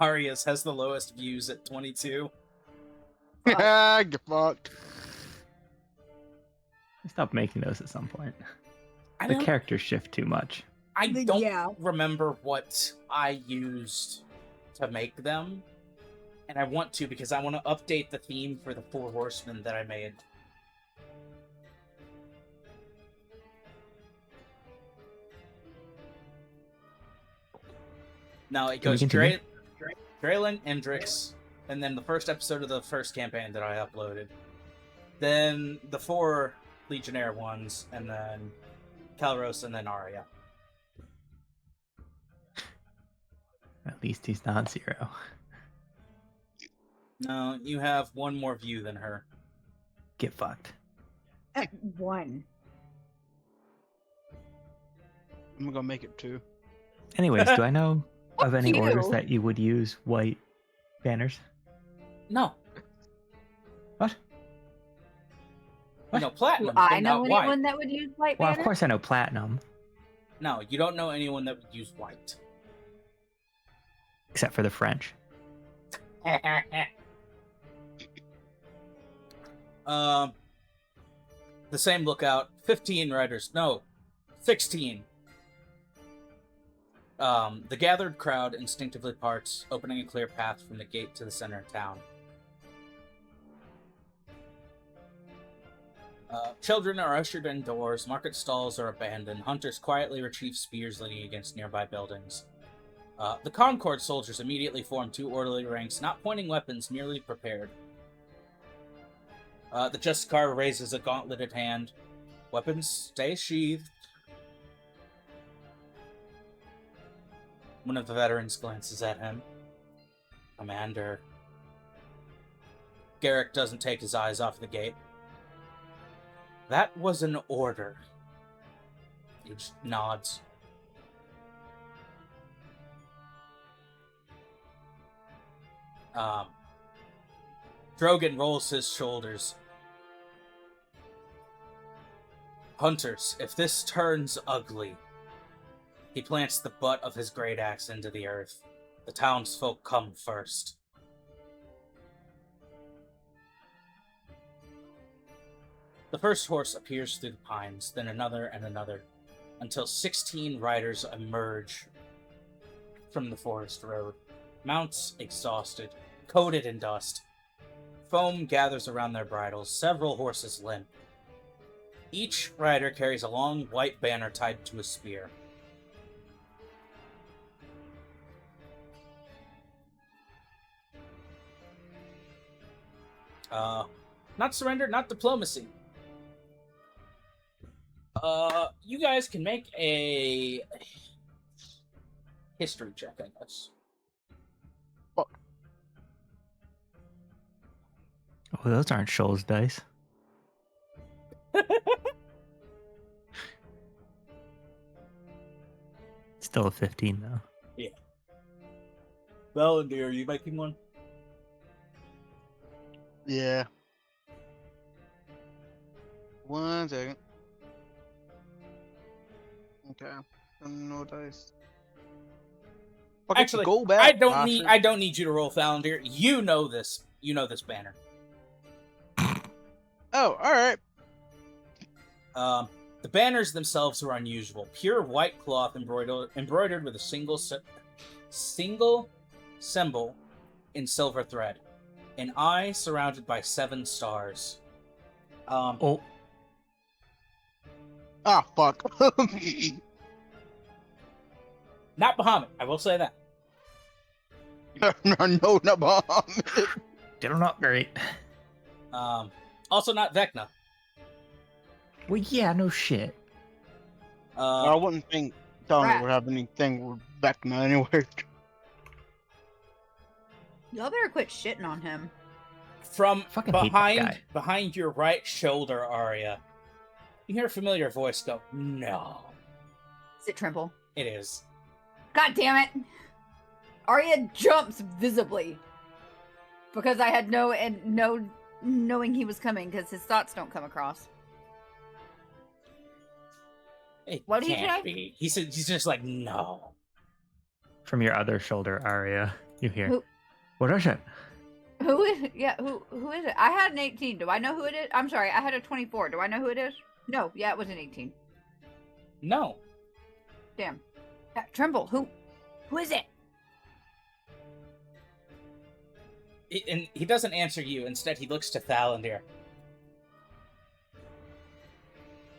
Aria's has the lowest views at 22. Get fucked. Stop making those at some point. I The don't, characters shift too much. I don't Yeah. remember what I used to make them. And I want to because I want to update the theme for the Four Horsemen that I made. No, it Can we goes continue? Draylen, Endrix, and then the first episode of the first campaign that I uploaded. Then the 4 Legionnaire ones, and then Calros, and then Arya. At least he's not 0. No, you have one more view than her. Get fucked. At 1. I'm gonna make it 2. Anyways, do I know of Fuck any orders you. that you would use white banners? No. What? You know platinum, Do I but know not white. anyone that would use white Well, banner? of course I know platinum, No, you don't know anyone that would use white. except for the French. The same lookout. 15 riders. No, 16. The gathered crowd instinctively parts, opening a clear path from the gate to the center of town. Children are ushered indoors, market stalls are abandoned, hunters quietly retrieve spears leaning against nearby buildings. The Concord soldiers immediately form 2 orderly ranks, not pointing weapons, merely prepared. The Justicar raises a gauntleted hand. Weapons stay sheathed. One of the veterans glances at him. Commander. Garrick doesn't take his eyes off the gate. That was an order. He just nods. Drogon rolls his shoulders. Hunters, if this turns ugly, he plants the butt of his great axe into the earth. The townsfolk come first. The first horse appears through the pines, then another and another, until 16 riders emerge from the forest road. Mounts exhausted, coated in dust. Foam gathers around their bridles, several horses limp. Each rider carries a long white banner tied to a spear. Not surrender, not diplomacy. You guys can make a history check, I guess. Oh, those aren't Shoals dice. Still a 15, though. Yeah. Valendir, are you making one? Yeah. 1 second. Okay. No dice. Okay, Actually, go back. I don't need you to roll Valendir. You know this. You know this banner. Oh, all right. The banners themselves are unusual. Pure white cloth embroidered with a single symbol in silver thread. An eye surrounded by 7 stars. Oh, Ah, fuck. Not Bahamut, I will say that. no, not bomb. they're not great. Also not Vecna. Well, yeah, no shit. I wouldn't think Don't Crap. ever have anything back now anywhere. Y'all better quit shitting on him. From Fucking hate that guy. behind your right shoulder, Arya, you hear a familiar voice go, "No." Is it Trimble? It is. God damn it! Arya jumps visibly because I had no knowing he was coming because his thoughts don't come across. It What did he can't say? be. He's just like, "No." From your other shoulder, Arya, you hear. Who- What is it? Who is it? Yeah, who is it? I had an 18. Do I know who it is? I'm sorry, I had a 24. Do I know who it is? No, yeah, it was an 18. No. Damn. Trimble, who is it? And he doesn't answer you. Instead, he looks to Thalandir.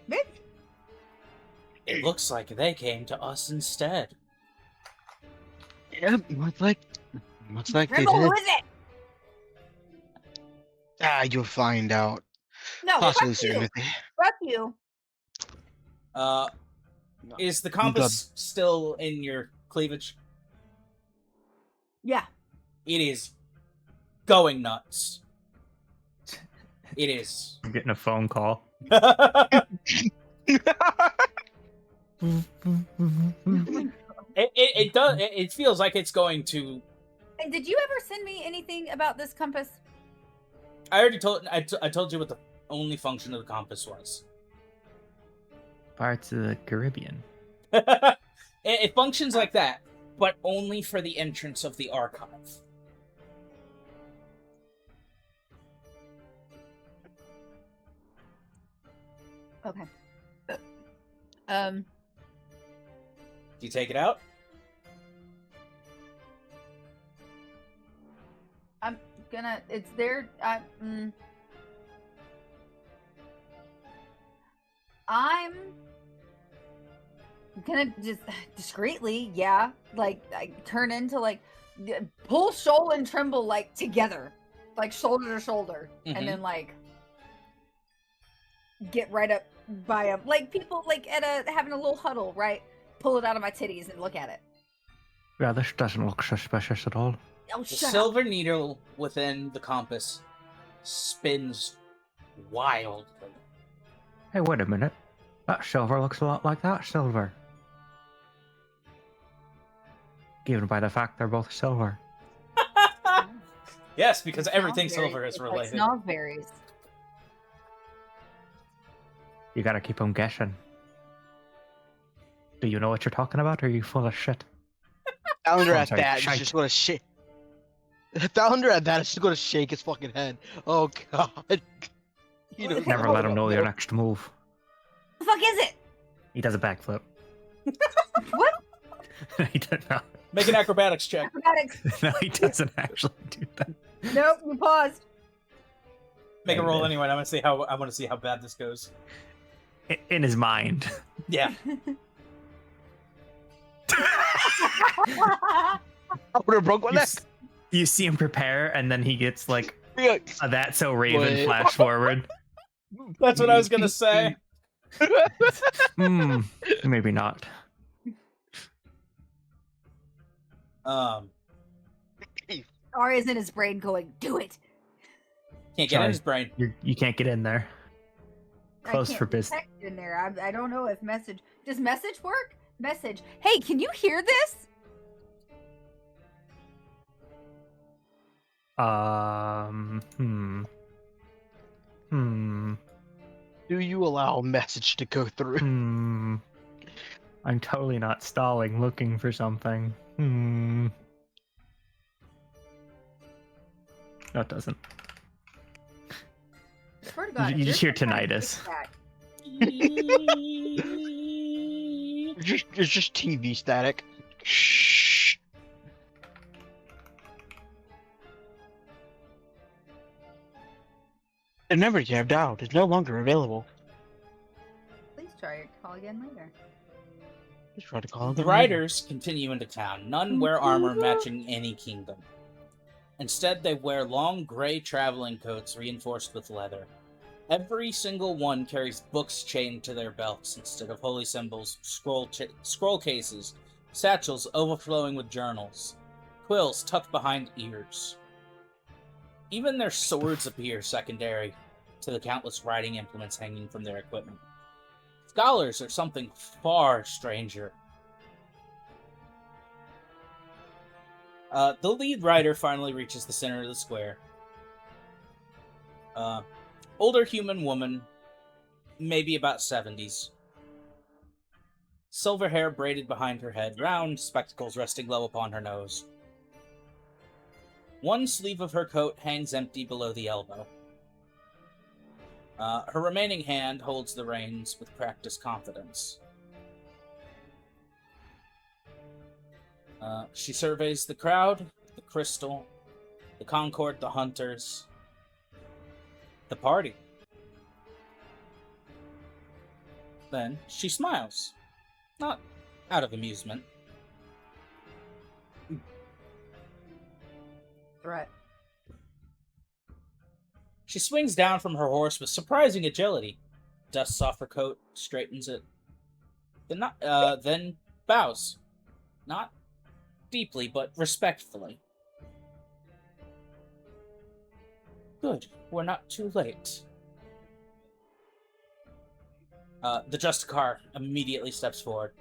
Bitch. It looks like they came to us instead. Yep, looks like they Trimble, did. who is it? You'll find out. No, Possibly fuck you. Timothy. Fuck you. Is the compass still in your cleavage? Yeah. It is going nuts. It is. I'm getting a phone call. It does. It feels like it's going to. And did you ever send me anything about this compass? I already told. I told you what the only function of the compass was. Parts of the Caribbean. It functions like that, but only for the entrance of the archive. Okay. Do you take it out? I'm gonna. It's there. I'm gonna just discreetly, yeah, like turn into pull Shoal and Trimble together, like shoulder to shoulder, and then get right up by him, like people having a little huddle, right? Pull it out of my titties and look at it. Yeah, this doesn't look suspicious at all. Oh, The shut up. silver needle within the compass spins wildly. Hey, wait a minute. That silver looks a lot like that silver. Given by the fact they're both silver. Yes, because everything Snozberries. silver is It's related. Like snozberries. You gotta keep them guessing. Do you know what you're talking about, or are you full of shit? Thalandir I'm at sorry, that is shite. just gonna shake. Thalandir at that is just gonna shake his fucking head. Oh god. You know, Never let him know your next move. The fuck is it? He does a backflip. What? He does not. Make an acrobatics check. Acrobatics. No, he doesn't actually do that. Nope, you paused. Make a roll anyway. I want to see how bad this goes. In his mind. Yeah. I would have broke my You, neck. you see him prepare, and then he gets like Yeah. a That's So Raven Wait. flash forward. That's what I was gonna say. Maybe not. Arya's in his brain going, do it. Can't get in his brain. You can't get in there. Close I can't for business. text in there. I don't know if message. Does message work? Message. Hey, can you hear this? Do you allow a message to go through? I'm totally not stalling looking for something. No, it doesn't. Swear to God, You if just you're hear trying to tinnitus. fix that- It's just TV static. Shh. The number you have dialed is no longer available. Please try your call again later. Just try to call The them. riders continue into town. None wear armor matching any kingdom. Instead, they wear long gray traveling coats reinforced with leather. Every single one carries books chained to their belts instead of holy symbols, scroll cases, satchels overflowing with journals, quills tucked behind ears. Even their swords appear secondary to the countless writing implements hanging from their equipment. Scholars are something far stranger. The lead rider finally reaches the center of the square. Older human woman, maybe about 70s. Silver hair braided behind her head, round spectacles resting low upon her nose. One sleeve of her coat hangs empty below the elbow. Her remaining hand holds the reins with practiced confidence. She surveys the crowd, the crystal, the Concord, the hunters, the party. Then she smiles, not out of amusement. Threat. She swings down from her horse with surprising agility, dusts off her coat, straightens it, then bows, not deeply but respectfully. Good, we're not too late. The Justicar immediately steps forward.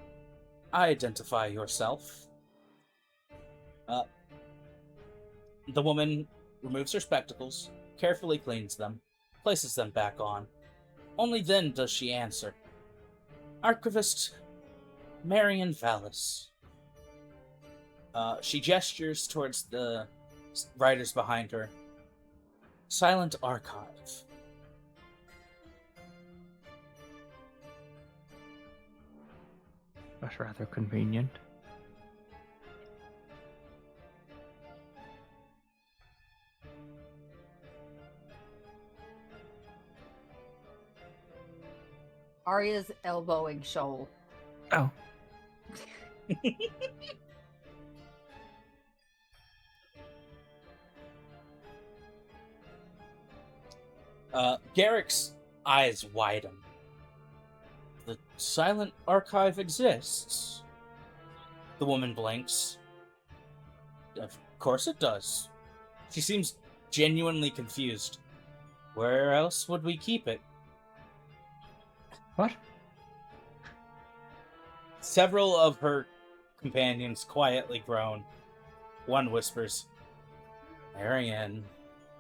Identify yourself. The woman removes her spectacles, carefully cleans them, places them back on. Only then does she answer. Archivist Marion Vallis. She gestures towards the riders behind her. Silent Archive. That's rather convenient. Arya's elbowing Shoal. Oh. Garrick's eyes widen. The Silent Archive exists. The woman blinks. Of course it does. She seems genuinely confused. Where else would we keep it? What? Several of her companions quietly groan. One whispers, Marion.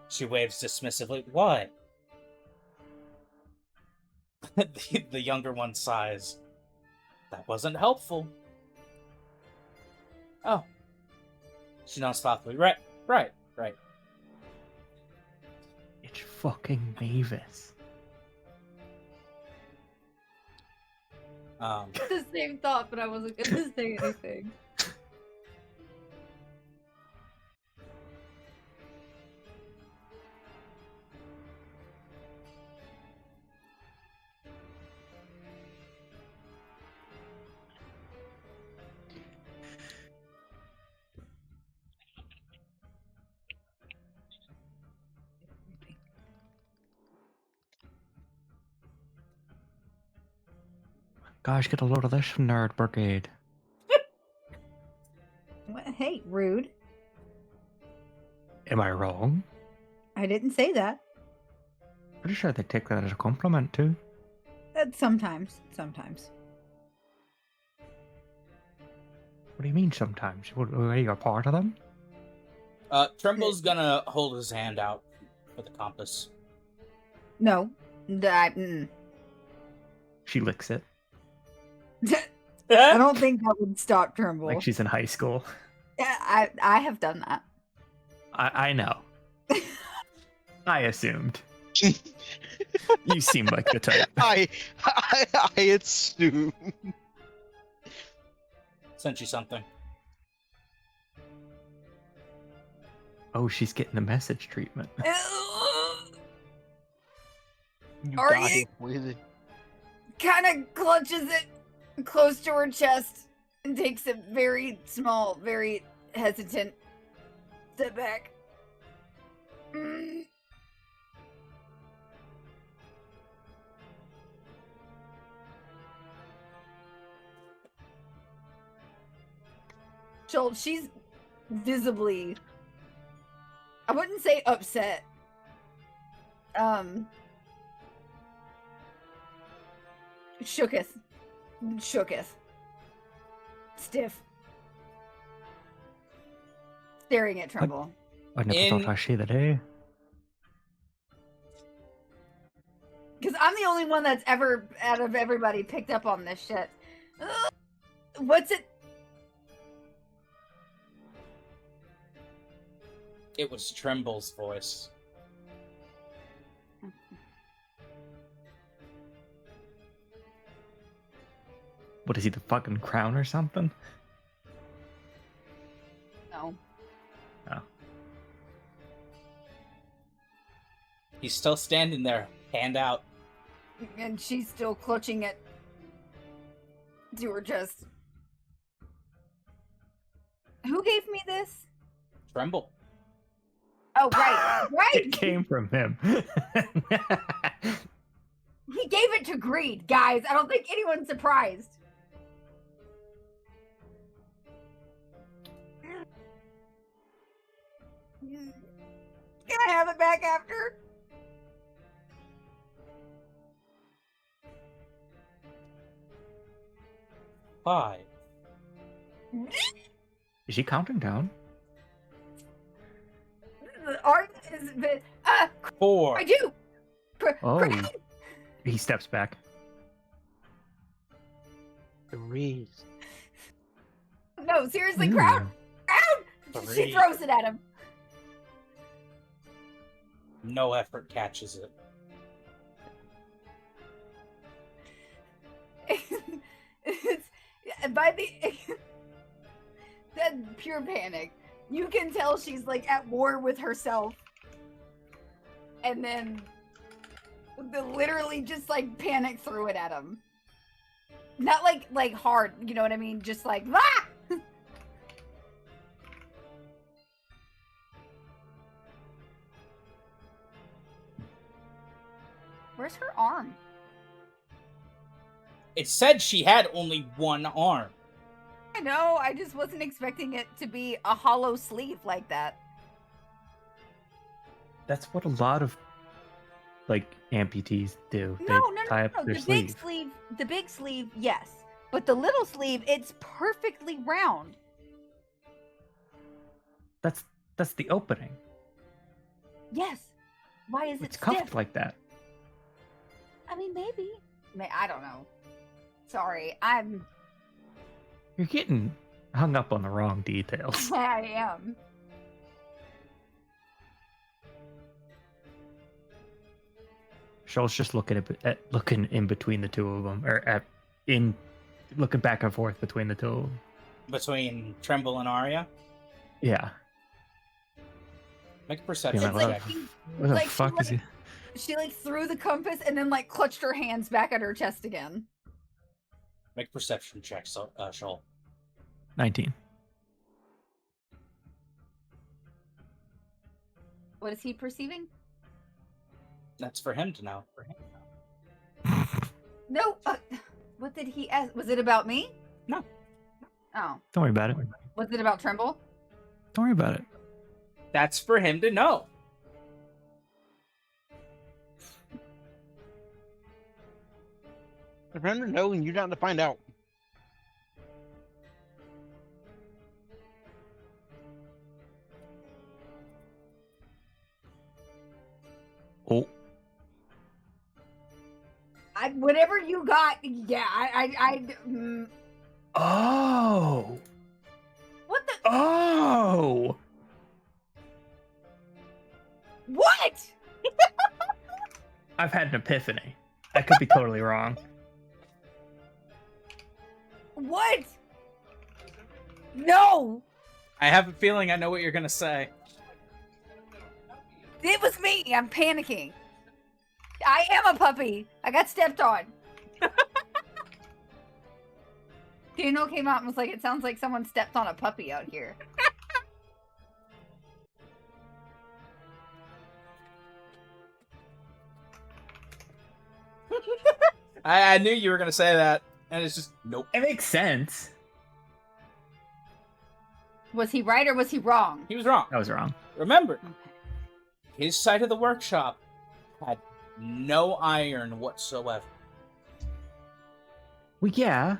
She waves dismissively. What? The younger one sighs. That wasn't helpful. Oh. She nods thoughtfully. Right. It's fucking Mavis. The same thought, but I wasn't gonna say anything. Guys, get a load of this from Nerd Brigade. Hey, rude. Am I wrong? I didn't say that. Pretty sure they take that as a compliment too. Sometimes. What do you mean sometimes? Are you a part of them? Tremble's gonna hold his hand out for the compass. No. She licks it. I don't think that would stop Trimble. Like she's in high school. Yeah, I have done that. I know. I assumed. You seem like the type. I assume. Sent you something. Oh, she's getting the message treatment. You Are got you- it with it. Kind of clutches it close to her chest and takes a very small, very hesitant step back. Joel, she's visibly, I wouldn't say upset. Shooketh. Stiff. Staring at Tremble. I never thought I'd see the day. Because I'm the only one that's ever, out of everybody, picked up on this shit. What's it? It was Tremble's voice. What is he, the fucking crown or something? No. Oh. He's still standing there, hand out. And she's still clutching it to her chest. Who gave me this? Tremble. Oh, right. It came from him. He gave it to Greed, guys. I don't think anyone's surprised. Can I have it back after? Five. Is she counting down? The art is Four. I do. Oh. He steps back. 3. No, seriously, Ooh. Crown. She throws it at him. No effort catches it. It's by the that pure panic. You can tell she's like at war with herself, and then literally just like panic threw it at him. Not like hard, you know what I mean? Just like ah! Where's her arm? It said she had only one arm. I know, I just wasn't expecting it to be a hollow sleeve like that. That's what a lot of like amputees do. No. Tie up their The big sleeve, yes. But the little sleeve, it's perfectly round. That's the opening. Yes. Why is it It's stiff? cuffed like that. I mean, maybe. I don't know. Sorry, You're getting hung up on the wrong details. I am. Shoal's just looking looking in between the two of them, or looking back and forth between the two of them. Between Tremble and Arya. Yeah. Make a perception It's check. What the like, fuck is he? She like threw the compass and then like clutched her hands back at her chest again. Make a perception check, Shoal. 19. What is he perceiving? That's for him to know. No. What did he ask? Was it about me? No. Oh. Don't worry about it. Was it about Tremble? Don't worry about it. That's for him to know. For him to know and you down to find out. Oh. Whatever you got, yeah, Oh. What the? Oh. What? I've had an epiphany. I could be totally wrong. What? No! I have a feeling I know what you're gonna say. It was me. I'm panicking. I am a puppy. I got stepped on. Daniel came out and was like, it sounds like someone stepped on a puppy out here. I knew you were gonna say that, and it's just nope. It makes sense. Was he right or was he wrong? He was wrong. I was wrong. Remember, Okay. his side of the workshop had no iron whatsoever. Well, yeah.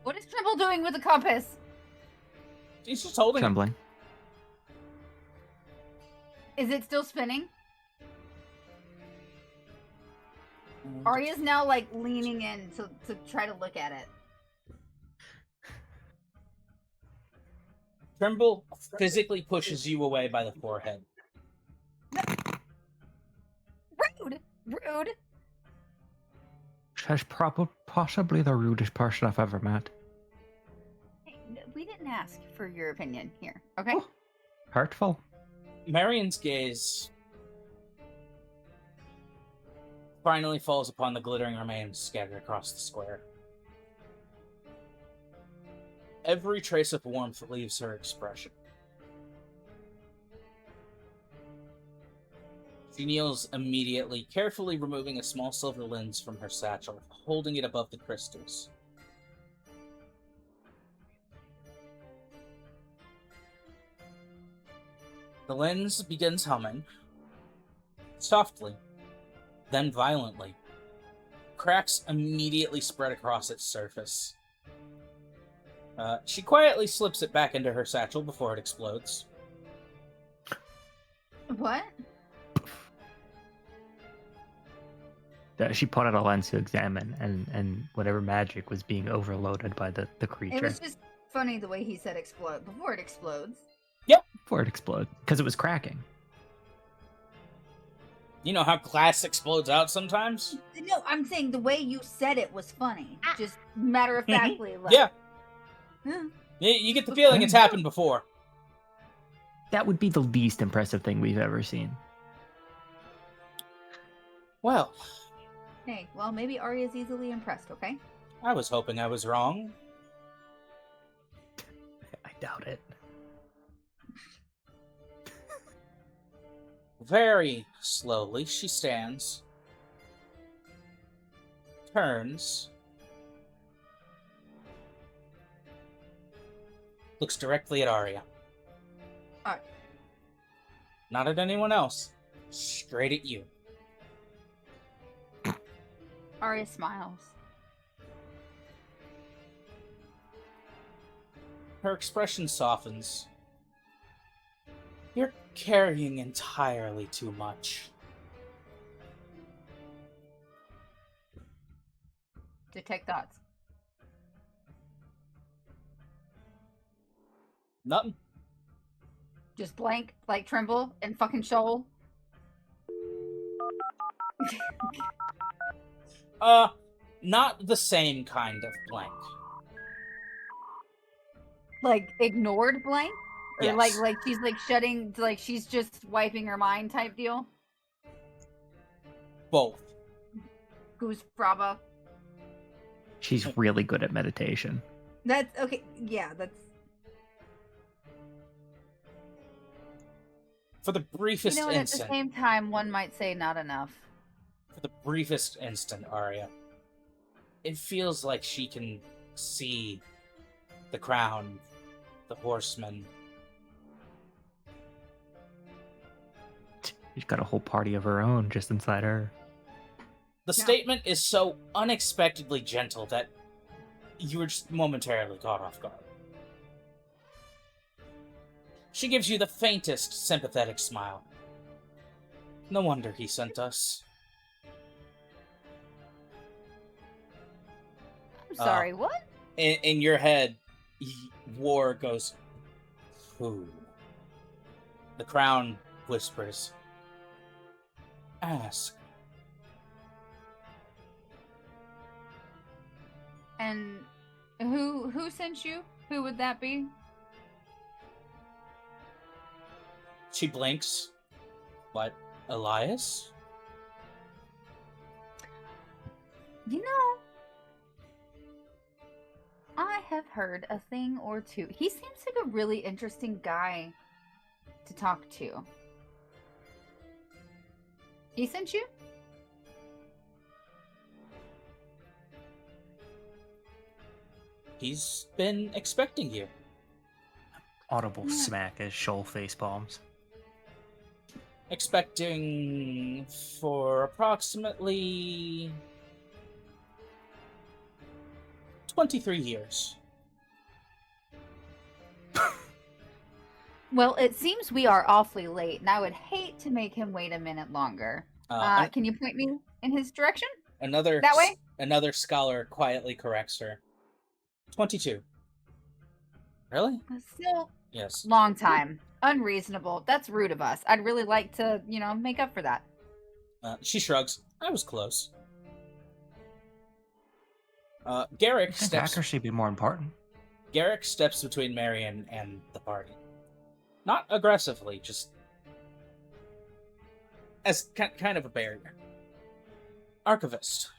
What is Trimble doing with the compass? He's just holding it. Trembling. Is it still spinning? Arya's now like leaning in to try to look at it. Trimble physically pushes you away by the forehead. Rude. She's possibly the rudest person I've ever met. Hey, we didn't ask for your opinion here, okay? Oh. Hurtful. Marion's gaze finally falls upon the glittering remains scattered across the square. Every trace of warmth leaves her expression. She kneels immediately, carefully removing a small silver lens from her satchel, holding it above the crystals. The lens begins humming, softly, then violently. Cracks immediately spread across its surface. She quietly slips it back into her satchel before it explodes. What? She put out a lens to examine, and whatever magic was being overloaded by the creature. It was just funny the way he said explode before it explodes. Before it exploded, because it was cracking. You know how glass explodes out sometimes? No, I'm saying the way you said it was funny. Just matter of factly. Like, Yeah. huh. You get the feeling it's happened before. That would be the least impressive thing we've ever seen. Well, Hey, well, maybe Arya's easily impressed, okay? I was hoping I was wrong. I doubt it. Very slowly, she stands, turns, looks directly at Arya. Alright. Not at anyone else. Straight at you. Arya smiles. Her expression softens. You're carrying entirely too much. Detect thoughts. Nothing. Just blank, like Tremble and fucking Shoal. Not the same kind of blank. Like ignored blank? Or Yes. like she's like shutting, like she's just wiping her mind type deal? Both. Goose Brava. She's really good at meditation. That's okay. Yeah, that's. For the briefest You know, and at the instant. same time, one might say not enough. For the briefest instant, Arya. It feels like she can see the crown, the horsemen. She's got a whole party of her own just inside her. The Yeah. statement is so unexpectedly gentle that you were just momentarily caught off guard. She gives you the faintest sympathetic smile. No wonder he sent us. I'm sorry, what? In your head, War goes, who? The crown whispers, ask. And who sent you? Who would that be? She blinks. What, Elias? You know, I have heard a thing or two. He seems like a really interesting guy to talk to. He sent you? He's been expecting you. Audible Yeah. smack as Shoal face palms. Expecting for approximately 23 years. Well, it seems we are awfully late, and I would hate to make him wait a minute longer. Can you point me in his direction? That way? Another scholar quietly corrects her. 22. Really? Still, Yes. long time. Unreasonable. That's rude of us. I'd really like to, make up for that. She shrugs. I was close. Garrick I think steps. accuracy would be more important. Garrick steps between Marion and the party. Not aggressively, just as kind of a barrier. Archivist.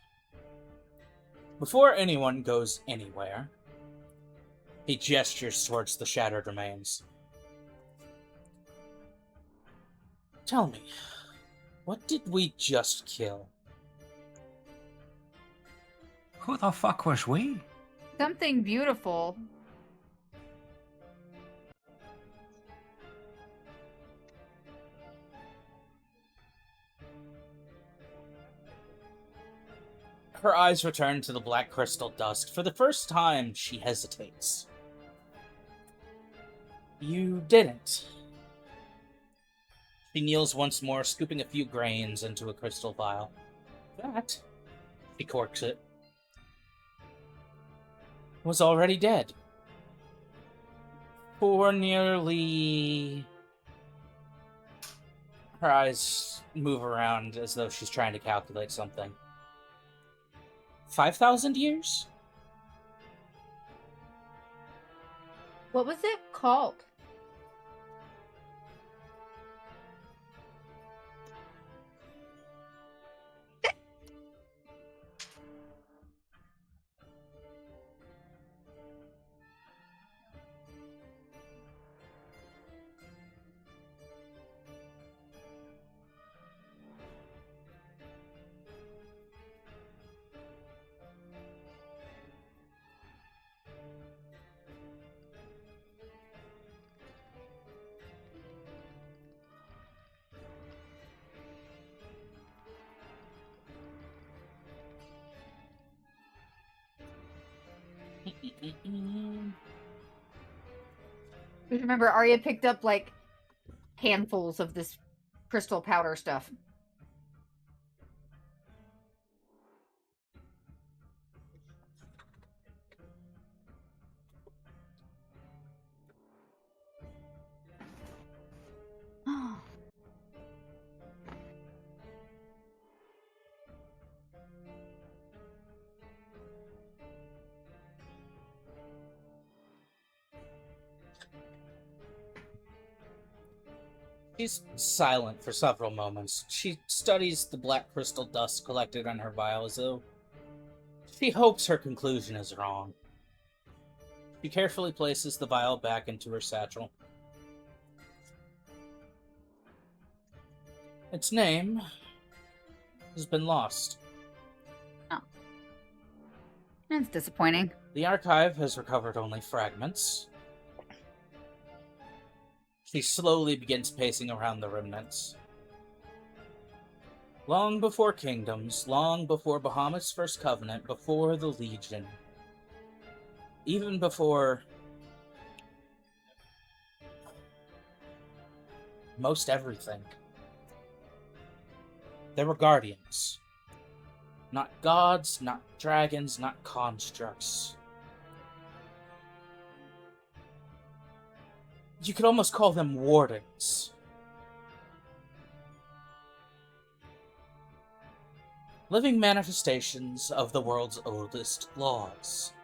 Before anyone goes anywhere, he gestures towards the shattered remains. Tell me, what did we just kill? Who the fuck was we? Something beautiful. Her eyes return to the black crystal dust. For the first time, she hesitates. You didn't. She kneels once more, scooping a few grains into a crystal vial. That, she corks it, was already dead. For nearly... Her eyes move around as though she's trying to calculate something. 5,000 years? What was it called? Remember, Arya picked up like handfuls of this crystal powder stuff. She's silent for several moments. She studies the black crystal dust collected on her vial as though she hopes her conclusion is wrong. She carefully places the vial back into her satchel. Its name has been lost. Oh. That's disappointing. The archive has recovered only fragments. She slowly begins pacing around the remnants. Long before kingdoms, long before Bahamut's first covenant, before the Legion, even before most everything, there were guardians. Not gods, not dragons, not constructs. You could almost call them wardens. Living manifestations of the world's oldest laws.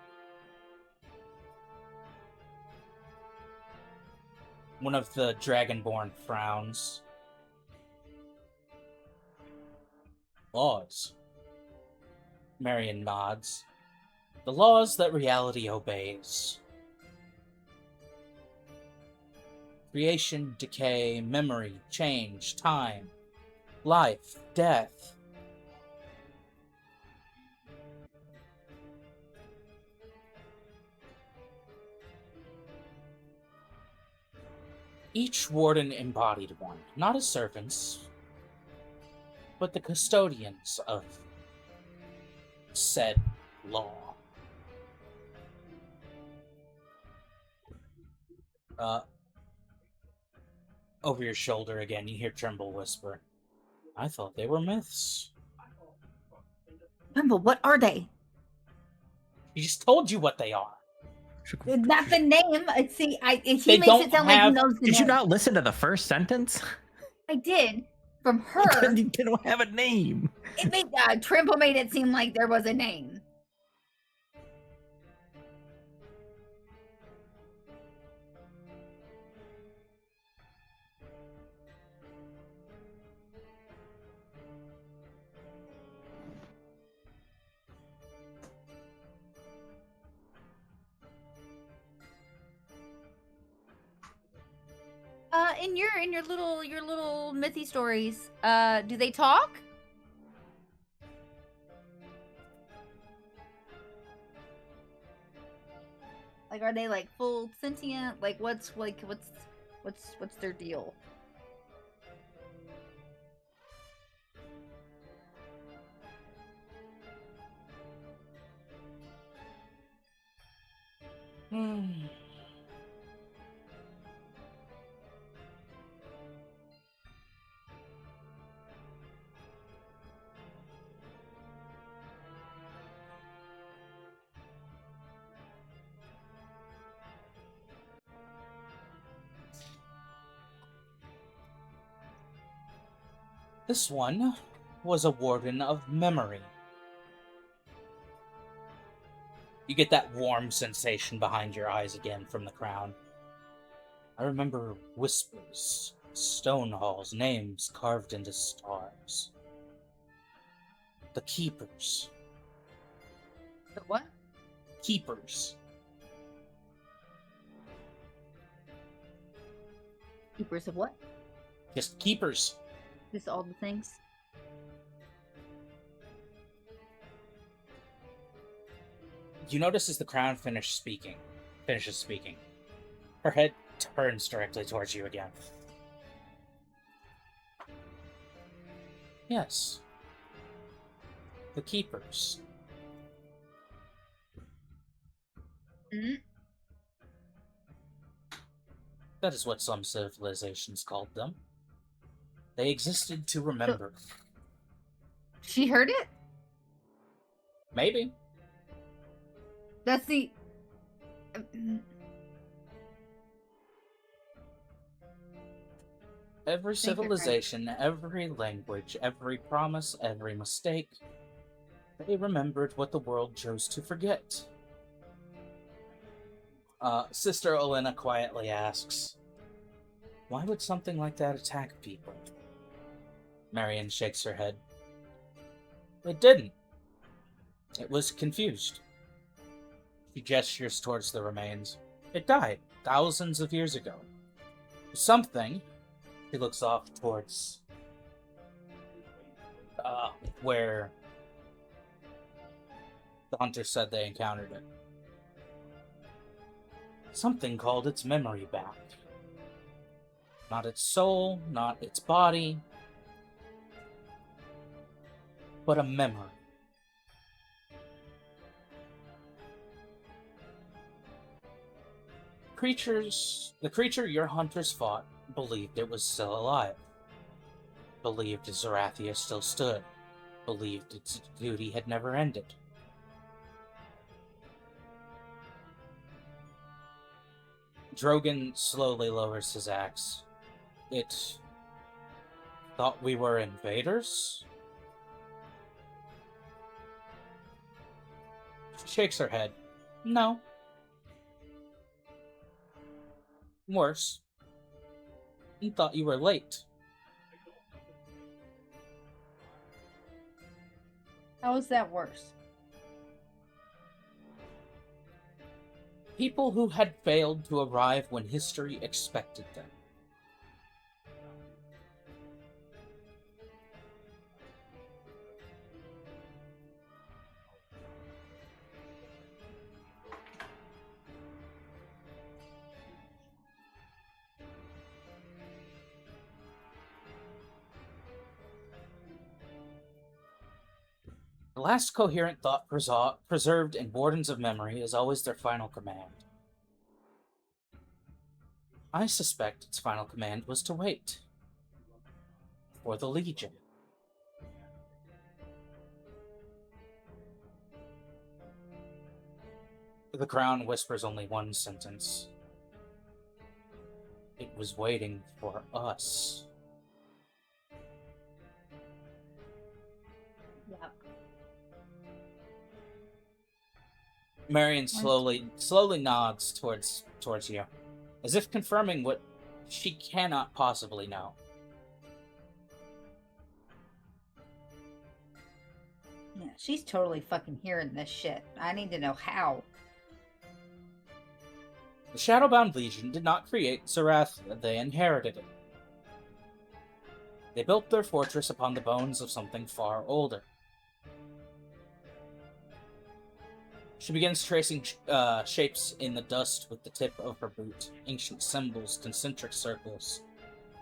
One of the Dragonborn frowns. Laws. Marion nods. The laws that reality obeys. Creation, decay, memory, change, time, life, death. Each warden embodied one, not as servants, but the custodians of said law. Over your shoulder again, you hear Tremble whisper, I thought they were myths. Tremble, what are they? He just told you what they are. Not the name. See, he They makes don't it sound like he have- knows the name. Did you not listen to the first sentence? I did. From her. You don't have a name. It made Trimble made it seem like there was a name. In your little mythy stories, do they talk? Like, are they like full sentient? Like, what's their deal? This one was a warden of memory. You get that warm sensation behind your eyes again from the crown. I remember whispers, stone halls, names carved into stars. The Keepers. The what? Keepers. Keepers of what? Just keepers. Just all the things. You notice as the crown finishes speaking, her head turns directly towards you again. Yes. The Keepers. Mm-hmm. That is what some civilizations called them. They existed to remember. She heard it? Maybe. That's the... Every civilization, every language, every promise, every mistake, they remembered what the world chose to forget. Sister Olena quietly asks, why would something like that attack people? Marion shakes her head. It didn't. It was confused. She gestures towards the remains. It died thousands of years ago. Something. She looks off towards where the hunter said they encountered it. Something called its memory back. Not its soul, not its body, but a memory. The creature your hunters fought believed it was still alive. Believed Zerathia still stood. Believed its duty had never ended. Drogon slowly lowers his axe. It thought we were invaders? She shakes her head. No. Worse. He thought you were late. How is that worse? People who had failed to arrive when history expected them. The last coherent thought preserved in Wardens of Memory is always their final command. I suspect its final command was to wait. For the Legion. The Crown whispers only one sentence. It was waiting for us. Yep. Marion slowly nods towards you, as if confirming what she cannot possibly know. Yeah, she's totally fucking hearing this shit. I need to know how. The Shadowbound Legion did not create Zarathia, they inherited it. They built their fortress upon the bones of something far older. She begins tracing shapes in the dust with the tip of her boot, ancient symbols, concentric circles.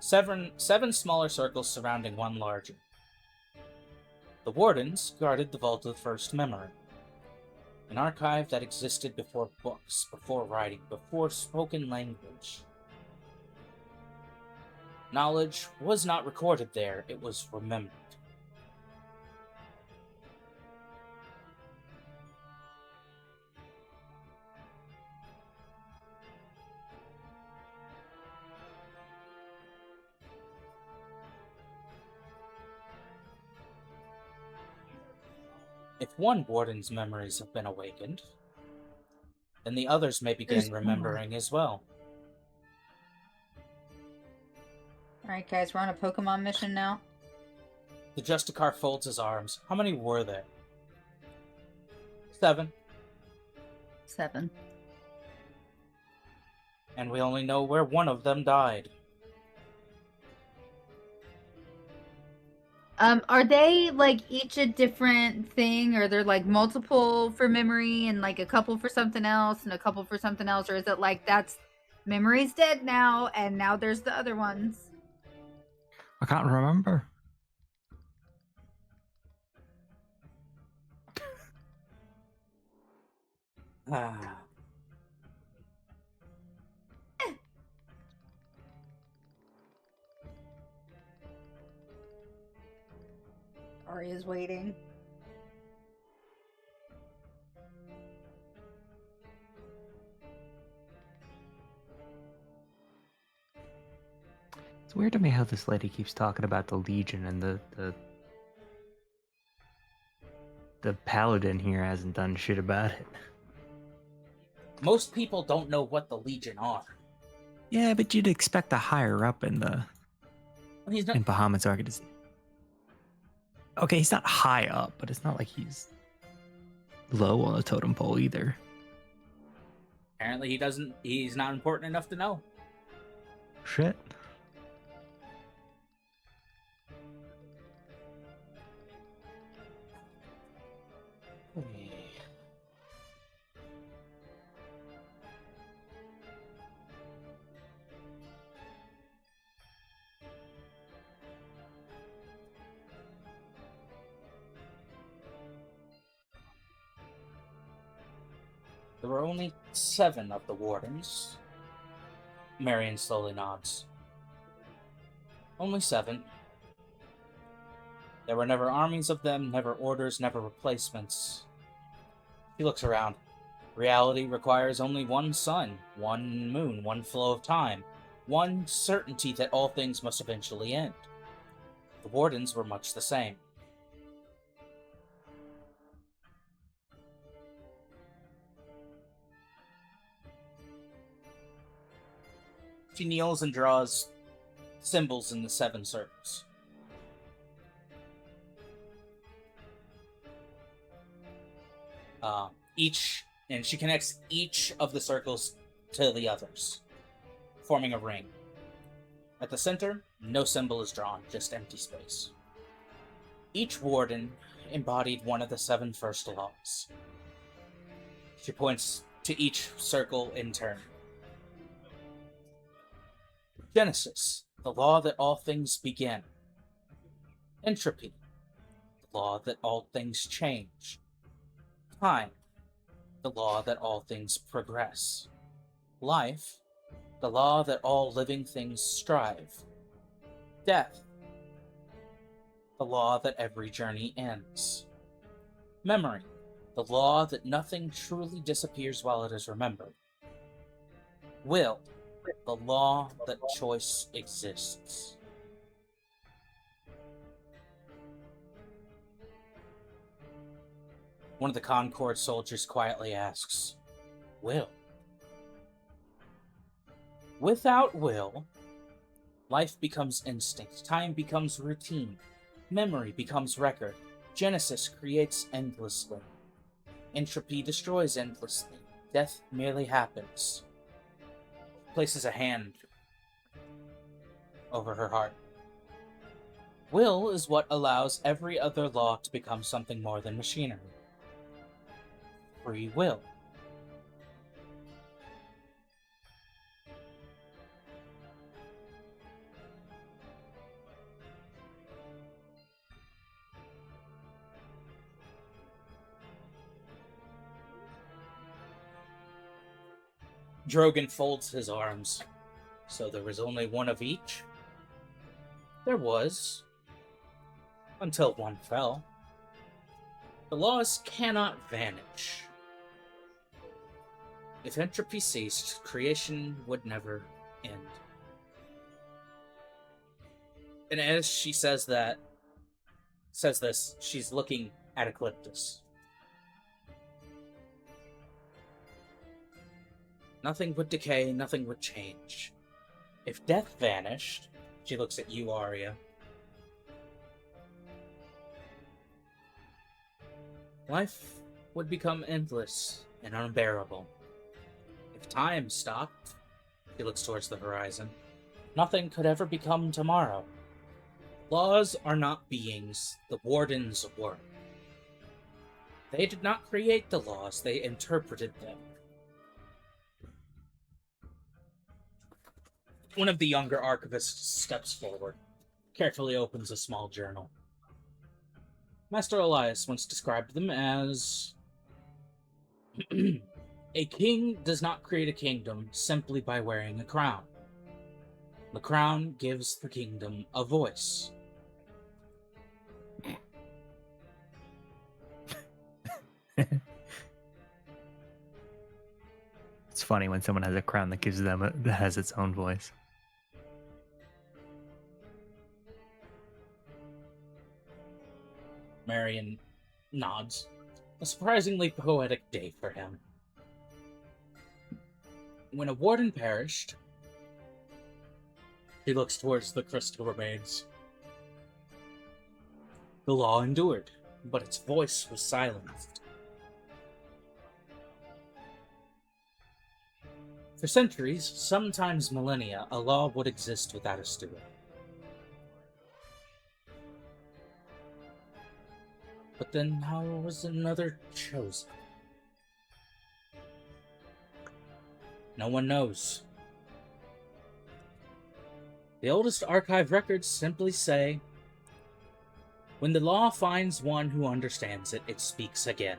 Seven smaller circles surrounding one larger. The Wardens guarded the Vault of First Memory, an archive that existed before books, before writing, before spoken language. Knowledge was not recorded there, it was remembered. If one Warden's memories have been awakened, then the others may begin remembering as well. Alright, guys, we're on a Pokemon mission now. The Justicar folds his arms. How many were there? 7. 7. And we only know where one of them died. Are they, like, each a different thing, or they're, like, multiple for memory, and, like, a couple for something else, and a couple for something else, or is it, like, that's memory's dead now, and now there's the other ones? I can't remember. Ah. Arya's waiting. It's weird to me how this lady keeps talking about the Legion and the Paladin here hasn't done shit about it. Most people don't know what the Legion are. Yeah, but you'd expect a higher up in the He's not. in Bahamut's organization. Okay, he's not high up, but it's not like he's low on the totem pole either. Apparently, he doesn't. He's not important enough to know. Shit. There were only 7 of the Wardens. Marion slowly nods. Only 7. There were never armies of them, never orders, never replacements. He looks around. Reality requires only one sun, one moon, one flow of time, one certainty that all things must eventually end. The Wardens were much the same. She kneels and draws symbols in the 7 circles. Each and she connects each of the circles to the others, forming a ring. At the center, no symbol is drawn, just empty space. Each warden embodied one of the 7 first laws. She points to each circle in turn. Genesis, the law that all things begin. Entropy, the law that all things change. Time, the law that all things progress. Life, the law that all living things strive. Death, the law that every journey ends. Memory, the law that nothing truly disappears while it is remembered. Will, the law that choice exists. One of the Concord soldiers quietly asks, "Will?" Without will, life becomes instinct, time becomes routine, memory becomes record, Genesis creates endlessly, entropy destroys endlessly, death merely happens. Places a hand over her heart. Will is what allows every other law to become something more than machinery. Free will. Drogon folds his arms. So there was only one of each? There was. Until one fell. The laws cannot vanish. If entropy ceased, creation would never end. And as she says this, she's looking at Ecliptus. Nothing would decay, nothing would change. If death vanished, she looks at you, Arya. Life would become endless and unbearable. If time stopped, she looks towards the horizon, nothing could ever become tomorrow. Laws are not beings, the wardens were. They did not create the laws, they interpreted them. One of the younger archivists steps forward, carefully opens a small journal. Master Elias once described them as... A king does not create a kingdom simply by wearing a crown. The crown gives the kingdom a voice. It's funny when someone has a crown that gives them that has its own voice. Marion nods. A surprisingly poetic day for him. When a warden perished, he looks towards the crystal remains. The law endured, but its voice was silenced. For centuries, sometimes millennia, a law would exist without a steward. But then how was another chosen? No one knows. The oldest archive records simply say, when the law finds one who understands it, it speaks again.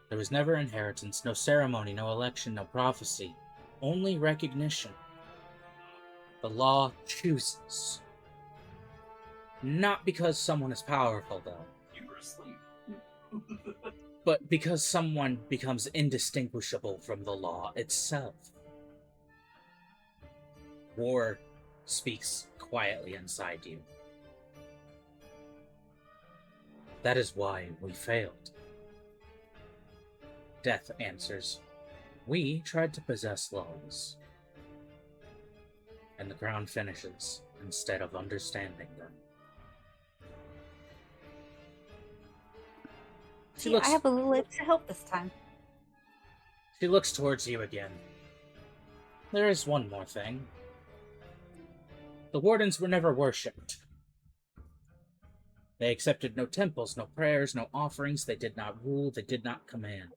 There was never inheritance, no ceremony, no election, no prophecy, only recognition. The law chooses. Not because someone is powerful, though. You were asleep. But because someone becomes indistinguishable from the law itself. War speaks quietly inside you. That is why we failed. Death answers, we tried to possess laws. And the crown finishes instead of understanding them. See, I have a little extra help this time. She looks towards you again. There is one more thing. The wardens were never worshipped. They accepted no temples, no prayers, no offerings. They did not rule. They did not command.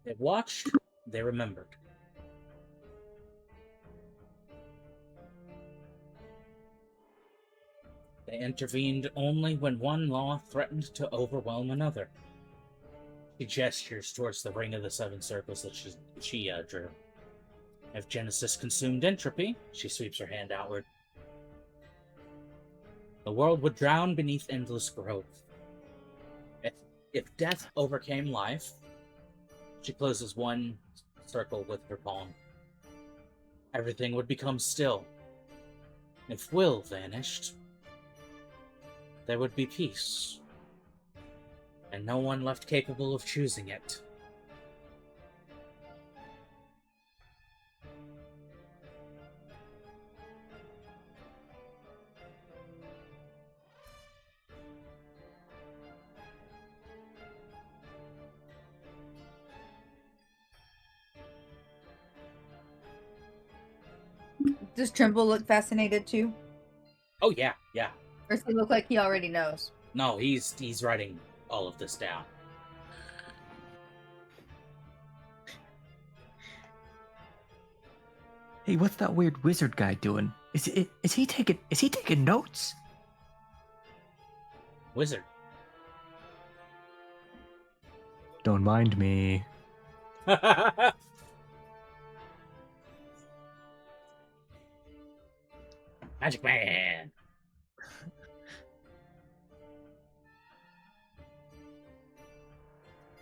They watched. They remembered. They intervened only when one law threatened to overwhelm another. She gestures towards the ring of the seven circles that she drew. If Genesis consumed entropy, she sweeps her hand outward. The world would drown beneath endless growth. If death overcame life, she closes one circle with her palm. Everything would become still. If will vanished, there would be peace, and no one left capable of choosing it. Does Trimble look fascinated too? Oh yeah, yeah. Or does he look like he already knows? No, he's writing all of this down. Hey, what's that weird wizard guy doing? Is he taking notes? Wizard. Don't mind me. Magic Man.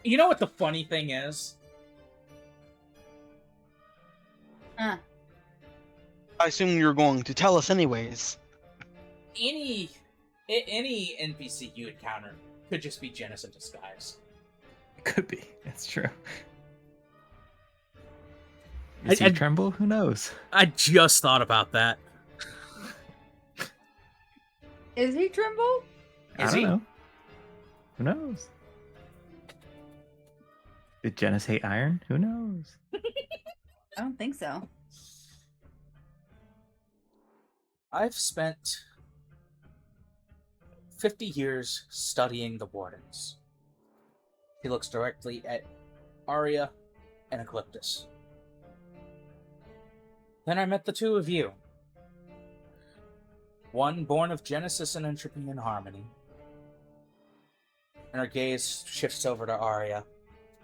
You know what the funny thing is? I assume you're going to tell us anyways. Any NPC you encounter could just be Genis in disguise. It could be. That's true. Is he Tremble? Who knows? I just thought about that. Is he Trimble? I don't know. Who knows? Did Genis hate iron? Who knows? I don't think so. I've spent 50 years studying the Wardens. He looks directly at Arya and Ecliptus. Then I met the two of you. One born of Genesis and entropy and harmony. And her gaze shifts over to Arya.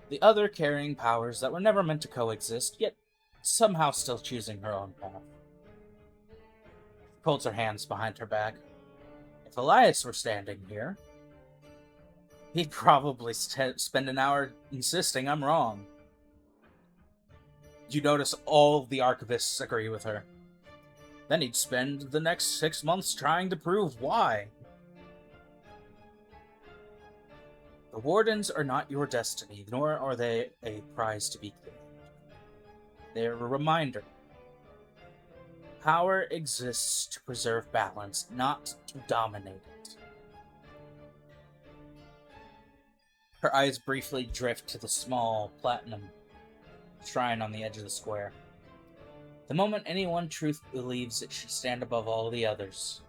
The other carrying powers that were never meant to coexist, yet somehow still choosing her own path. Folds her hands behind her back. If Elias were standing here, he'd probably spend an hour insisting I'm wrong. You notice all the archivists agree with her. Then he'd spend the next 6 months trying to prove why. The Wardens are not your destiny, nor are they a prize to be claimed. They are a reminder. Power exists to preserve balance, not to dominate it. Her eyes briefly drift to the small platinum shrine on the edge of the square. The moment any one truth believes it should stand above all the others.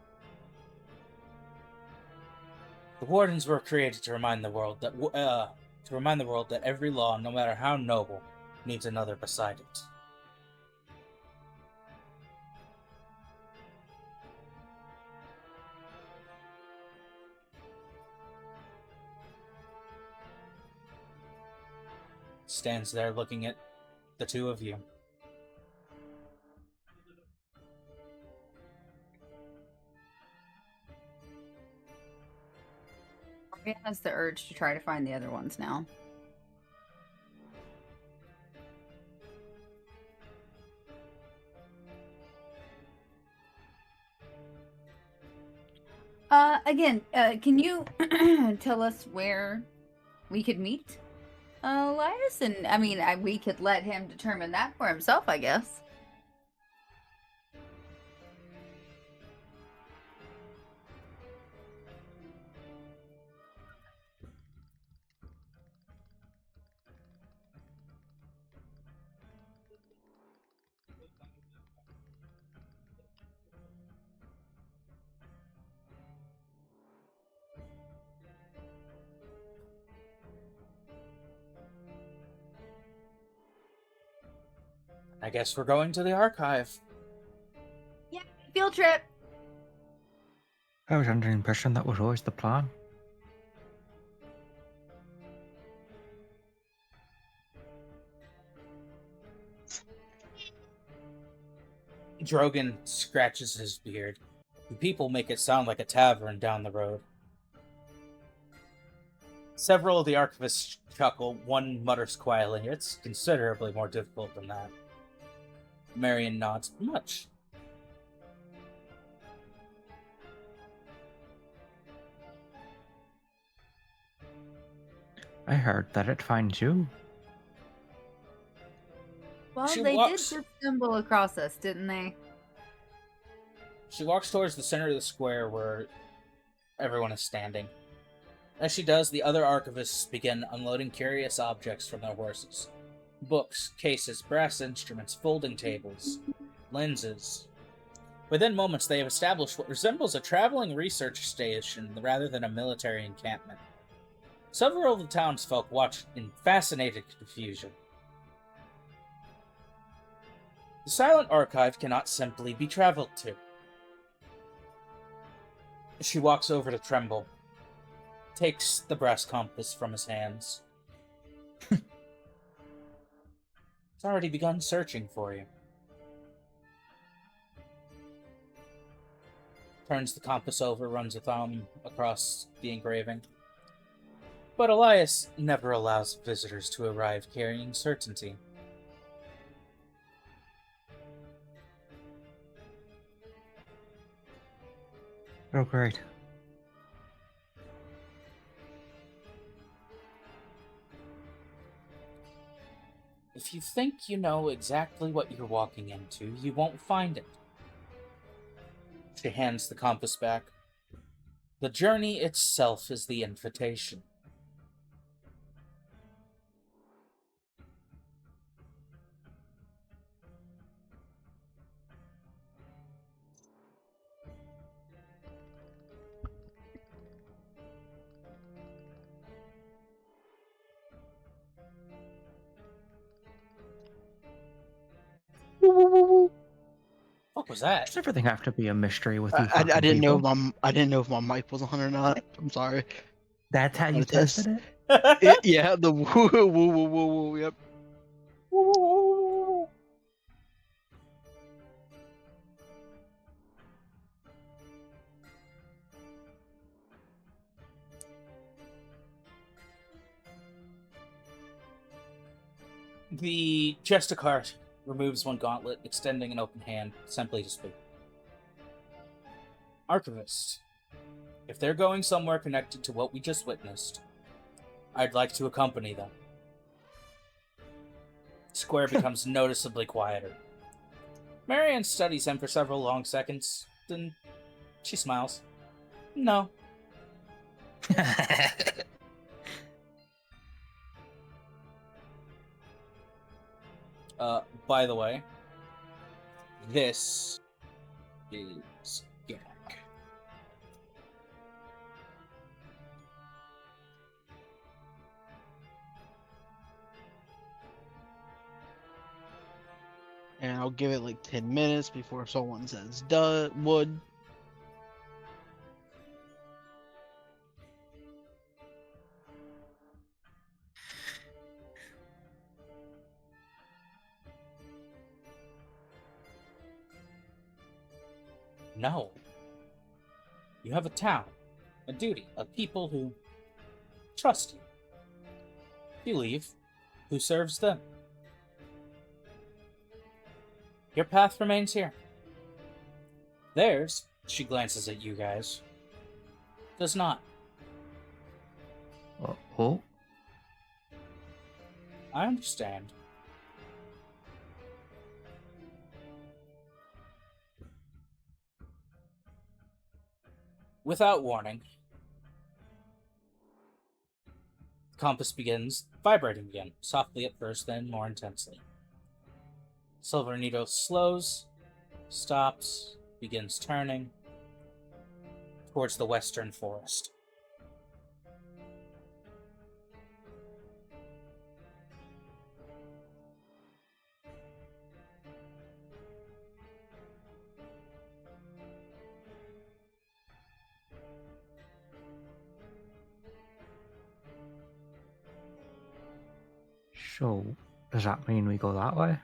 The Wardens were created to remind the world that every law, no matter how noble, needs another beside it. Stands there looking at the two of you. Arya has the urge to try to find the other ones now. Again, can you tell us where we could meet Elias? And I mean, we could let him determine that for himself, I guess. I guess we're going to the archive. Yeah, field trip. I was under the impression that was always the plan. Drogon scratches his beard. The people make it sound like a tavern down the road. Several of the archivists chuckle. One mutters quietly, "It's considerably more difficult than that." Marion nods. "Much." I heard that it finds you. Well, She they walks- did just stumble across us, didn't they? She walks towards the center of the square where everyone is standing. As she does, the other archivists begin unloading curious objects from their horses. Books, cases, brass instruments, folding tables, lenses. Within moments, they have established what resembles a traveling research station rather than a military encampment. Several of the townsfolk watch in fascinated confusion. The silent archive cannot simply be traveled to. She walks over to Tremble, takes the brass compass from his hands. It's already begun searching for you. Turns the compass over, runs a thumb across the engraving. But Elias never allows visitors to arrive carrying certainty. Oh, great. If you think you know exactly what you're walking into, you won't find it. She hands the compass back. The journey itself is the invitation. What was that? Does everything have to be a mystery with you? I didn't know people? if my mic was on or not. I'm sorry. That's how you Test. tested it? Yeah, the woo woo woo woo woo. Yep. The Justicar removes one gauntlet, extending an open hand, simply to speak. Archivist, if they're going somewhere connected to what we just witnessed, I'd like to accompany them. Square becomes noticeably quieter. Marianne studies him for several long seconds, then she smiles. No. By the way, this is Gak. And I'll give it like 10 minutes before someone says would. No. You have a town, a duty, a people who trust you. If you leave, who serves them? Your path remains here. Theirs, she glances at you guys, does not. Oh? I understand. Without warning, the compass begins vibrating again, softly at first, then more intensely. Silver needle slows, stops, begins turning towards the western forest. So, does that mean we go that way?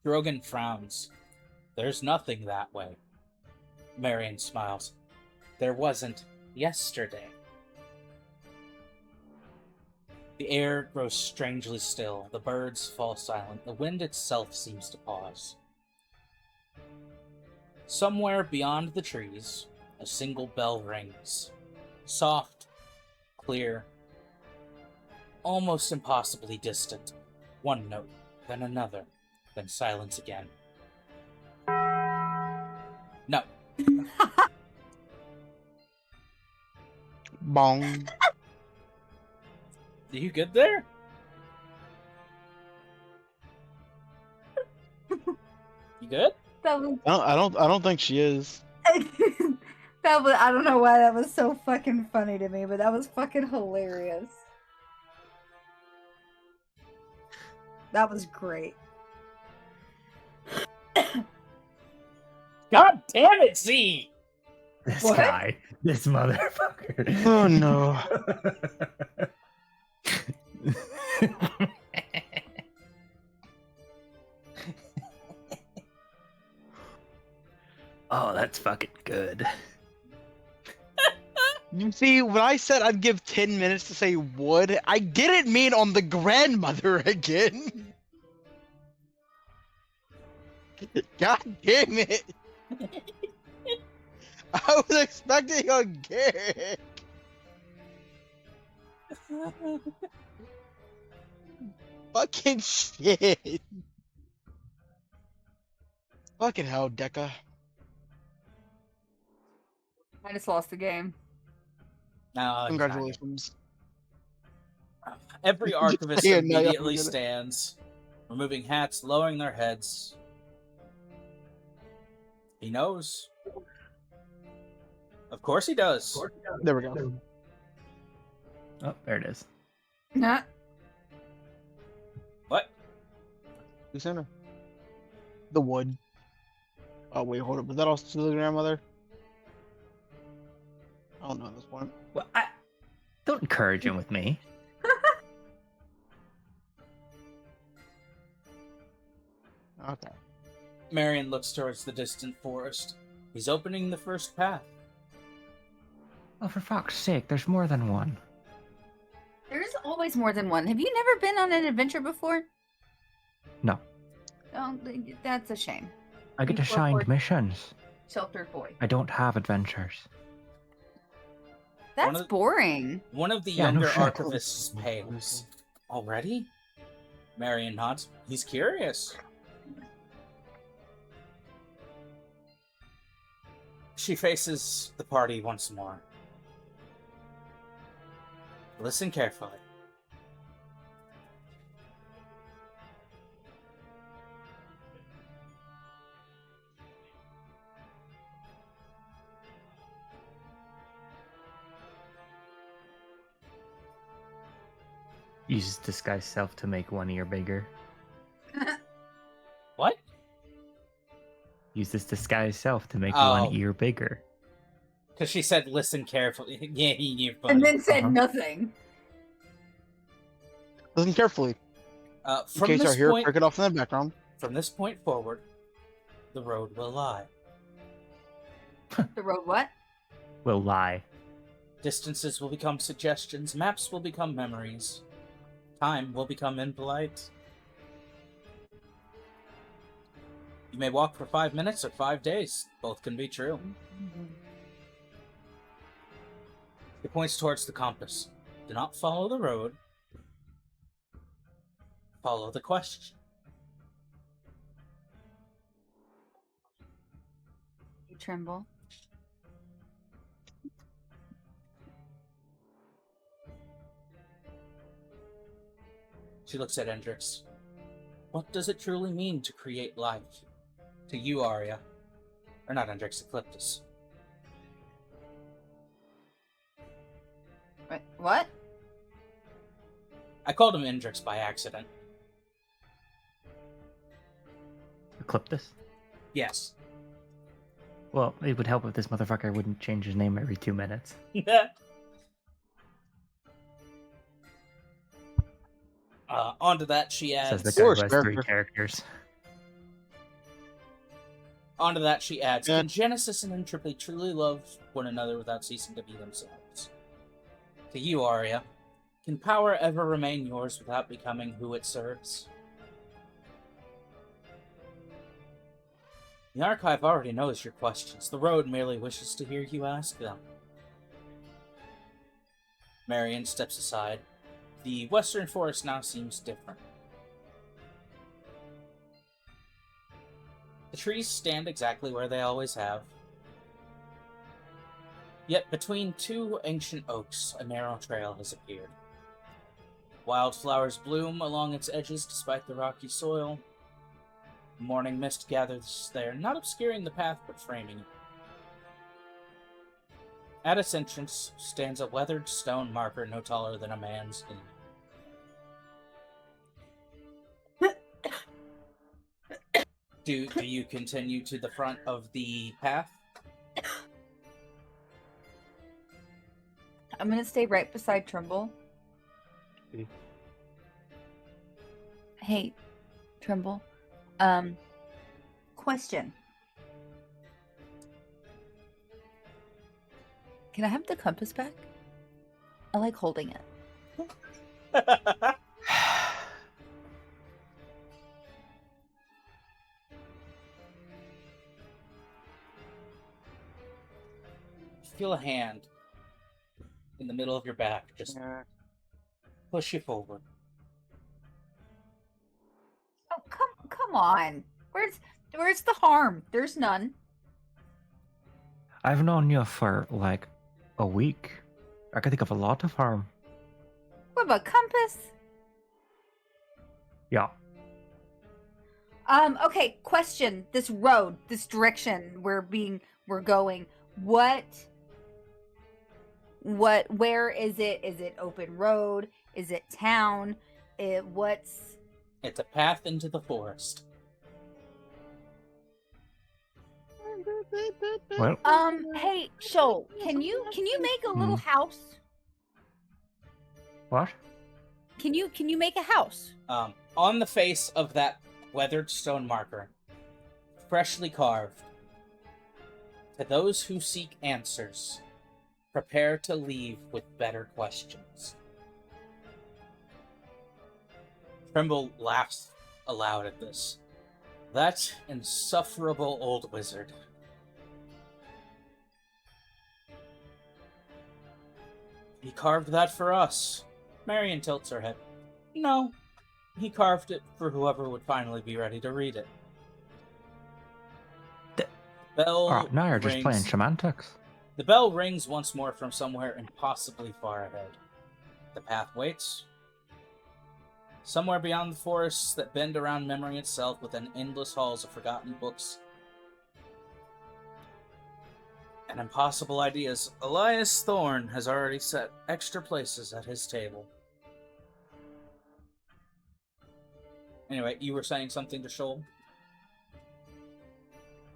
Drogon frowns. There's nothing that way. Marion smiles. There wasn't yesterday. The air grows strangely still. The birds fall silent. The wind itself seems to pause. Somewhere beyond the trees, a single bell rings. Soft, clear, almost impossibly distant. One note, then another, then silence again. No. Bong. Are you good there? You good? That was I don't think she is. that was. I don't know why that was so fucking funny to me, but that was fucking hilarious. That was great. God damn it, Z! This What? guy. This motherfucker. Oh no. Oh, that's fucking good. You see, when I said I'd give 10 minutes to say would, I didn't mean on the grandmother again. God damn it. I was expecting a Garrick. Fucking shit. Fucking hell, Deca. I just lost the game. No, Congratulations. every archivist Yeah, no, immediately yeah, stands, removing hats, lowering their heads. He knows. Of course he does. There we go. Oh, there it is. Nah. What? Who's center? The wood. Oh wait, hold up. Was that also the grandmother? I don't know at this point. Well, don't encourage him with me. Okay. Marion looks towards the distant forest. He's opening the first path. Oh, for fuck's sake, there's more than one. There's always more than one. Have you never been on an adventure before? No. Oh, that's a shame. I get You assigned forward- missions. Sheltered boy. I don't have adventures. That's boring. One of the Yeah, no younger shit. archivists pales. Already? Marion nods. He's curious. She faces the party once more. Listen carefully. Uses disguise self to make one ear bigger. What? Uses disguise self to make Oh. one ear bigger. Because she said, listen carefully. Yeah, you're funny. And then said Uh-huh. nothing. Listen carefully. In From case I this hear point, cricket off in the background. from this point forward, the road will lie. The road what? Will lie. Distances will become suggestions. Maps will become memories. Time will become impolite. You may walk for 5 minutes or 5 days. Both can be true. He points towards the compass. Do not follow the road. Follow the question. You tremble. She looks at Hendrix. What does it truly mean to create life? To you, Arya. Or not Hendrix, Ecliptus. Wait, what? I called him Hendrix by accident. Ecliptus? Yes. Well, it would help if this motherfucker wouldn't change his name every 2 minutes. Onto that, she Says the adds. guy who Worst has 3 character. characters. Onto that, she adds. Yeah. Can Genesis and Entropy truly love one another without ceasing to be themselves? To you, Arya, can power ever remain yours without becoming who it serves? The Archive already knows your questions. The Road merely wishes to hear you ask them. Marion steps aside. The Western Forest now seems different. The trees stand exactly where they always have. Yet between 2 ancient oaks, a narrow trail has appeared. Wildflowers bloom along its edges despite the rocky soil. Morning mist gathers there, not obscuring the path but framing it. At its entrance stands a weathered stone marker no taller than a man's knee. Do you continue to the front of the path? I'm gonna stay right beside Trimble. Okay. Hey, Trimble. Question. Can I have the compass back? I like holding it. Feel a hand in the middle of your back, just push you forward. Oh, come on. Where's the harm? There's none. I've known you for like a week. I can think of a lot of harm. What about compass? Yeah. Okay, question. This road, this direction we're going. Where is it? Is it open road? Is it town? It's a path into the forest. Well, Hey, Shoal, can you make a little house? what? Can you make a house? On the face of that weathered stone marker, freshly carved, to those who seek answers, prepare to leave with better questions. Trimble laughs aloud at this. That insufferable old wizard. He carved that for us. Marion tilts her head. No, he carved it for whoever would finally be ready to read it. Bell Now you're just rings. playing semantics. The bell rings once more from somewhere impossibly far ahead. The path waits. Somewhere beyond the forests that bend around memory itself within endless halls of forgotten books and impossible ideas, Elias Thorne has already set extra places at his table. Anyway, you were saying something to Shoal?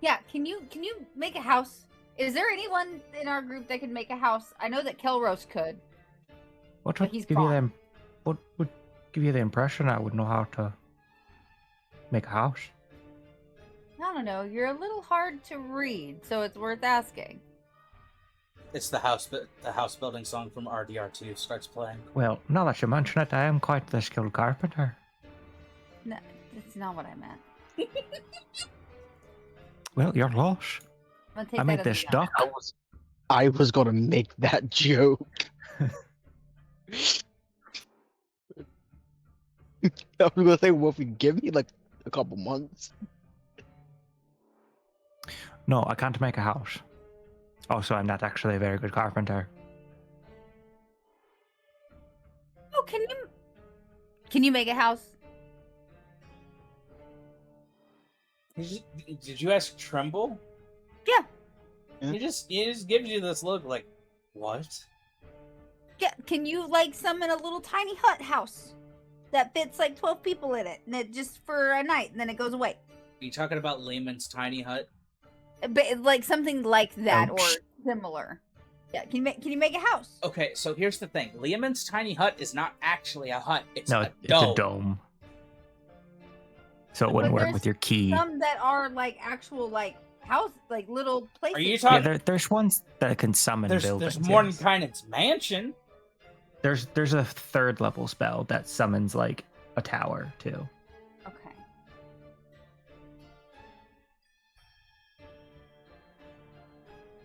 Yeah, can you make a house? Is there anyone in our group that can make a house? I know that Kelros could. What But would he's give you gone. what would give you the impression I would know how to make a house? I don't know. You're a little hard to read, so it's worth asking. It's the house building song from RDR2 starts playing. Well, now that you mention it, I am quite the skilled carpenter. No, that's not what I meant. Well, you're lost. I'm gonna take I that made as this a no. duck. I was gonna make that joke. I was gonna say, Wolfie, give me like a couple months. No, I can't make a house. Also, I'm not actually a very good carpenter. Oh, can you make a house? Did you ask Tremble? Yeah. Yeah. He just gives you this look like, what? Yeah, can you like summon a little tiny hut house that fits like 12 people in it, and it just for a night, and then it goes away? Are you talking about Lehman's tiny hut? But like something like that or Ouch. similar. Yeah, can you make a house? Okay, so here's the thing. Liamon's tiny hut is not actually a hut. It's No, a it's dome. a dome. So it wouldn't But work with your key. Some that are like actual like house, like little places. Are you Yeah, talking? there's ones that can summon buildings. There's more than yes. Kynan's mansion. There's a 3rd level spell that summons like a tower too. Okay.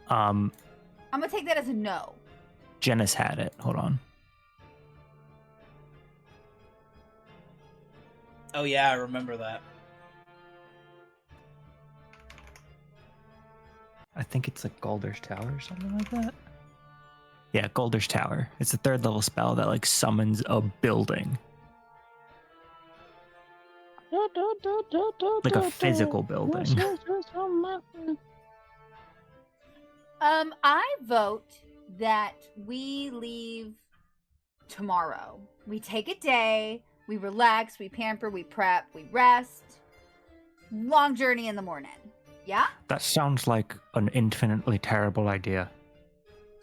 I'm gonna take that as a no. Jenna's had it. Hold on. Oh yeah, I remember that. I think it's like Galder's Tower or something like that. Yeah, Galder's Tower. It's a 3rd level spell that like summons a building. Like a physical building. I vote that we leave tomorrow. We take a day, we relax, we pamper, we prep, we rest. Long journey in the morning. Yeah? That sounds like an infinitely terrible idea.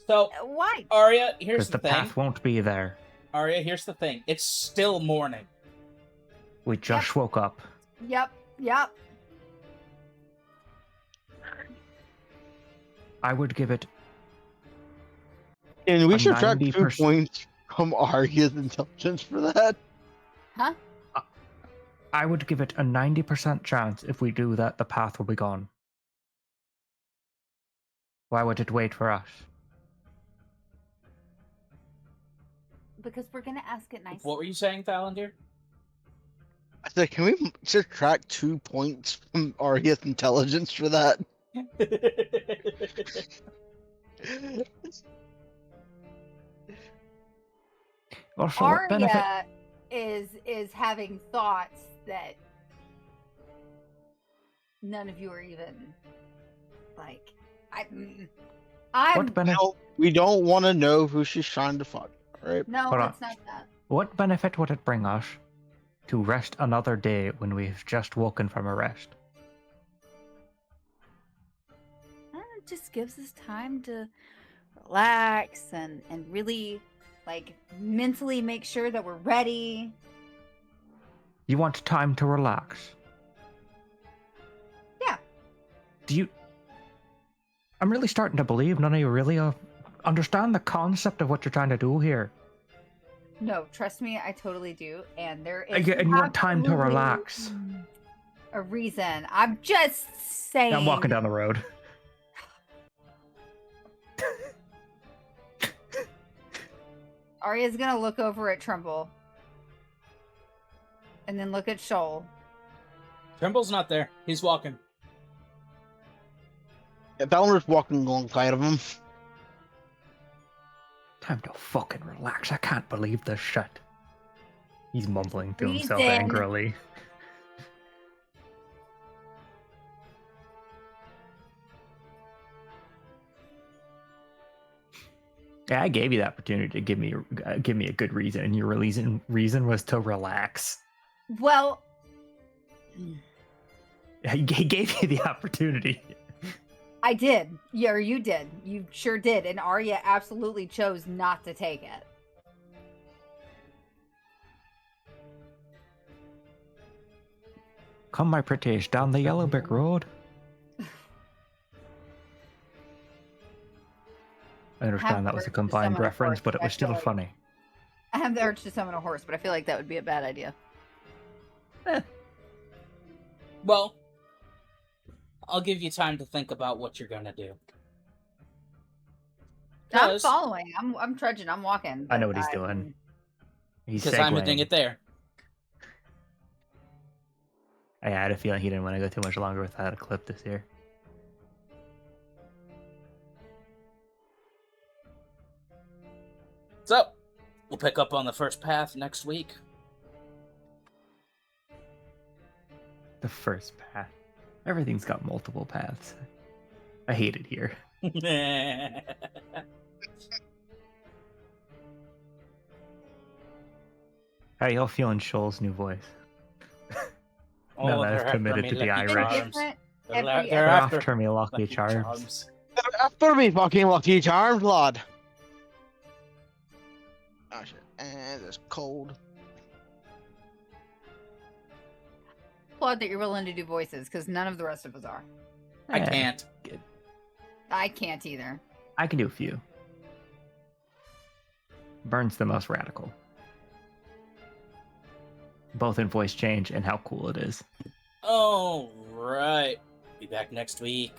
So, Why? Arya, here's Because the the thing. path won't be there. Arya, here's the thing. It's still morning. We just woke up. Yep. I would give it And we A should track 2 90%. points from Arya's intelligence for that. Huh? I would give it a 90% chance if we do that the path will be gone. Why would it wait for us? Because we're gonna ask it nicely. What were you saying, Thalandir? I said, can we subtract 2 points from Arya's intelligence for that? Also, what benefit? Arya is having thoughts that none of you are even like. I'm What benefit? No, we don't want to know who she's trying to fuck, right? no, Hold on. it's not that. What benefit would it bring us to rest another day when we've just woken from a rest? It just gives us time to relax and really like mentally make sure that we're ready. You want time to relax? Yeah. Do you? I'm really starting to believe none of you really understand the concept of what you're trying to do here. No, trust me, I totally do. And there is And you want time to absolutely relax. a reason. I'm just saying. I'm walking down the road. Arya's gonna look over at Trumbull. And then look at Shoal. Trimble's not there. He's walking. Yeah, Valinor's walking alongside of him. Time to fucking relax. I can't believe this shit. He's mumbling to himself Reason. angrily. Yeah, I gave you the opportunity to give me a good reason, and your reason was to relax. Well, He gave you the opportunity. I did. Yeah, or you did. You sure did. And Arya absolutely chose not to take it. Come, my pretties, down the yellow brick road. I understand that was a combined reference, but it was still funny. I have the urge to summon a horse, but I feel like that would be a bad idea. Well, I'll give you time to think about what you're gonna do. I'm 'Cause- following. I'm trudging. I'm walking. I know what but he's doing. He's Because I'm segueing. hitting it there. I had a feeling he didn't want to go too much longer without a clip this year. So, we'll pick up on the first path next week. The first path. Everything's got multiple paths. I hate it here. How y'all feeling Shoal's new voice? Now that I've committed to the Is it Irish. different They're every They're after after me lucky lucky charms. That's gonna be fucking Lucky Charms, lad. Oh shit. And it's cold. Applaud that you're willing to do voices, because none of the rest of us are. I can't. I can't either. I can do a few. Burn's the most radical. Both in voice change and how cool it is. Oh, right. Be back next week.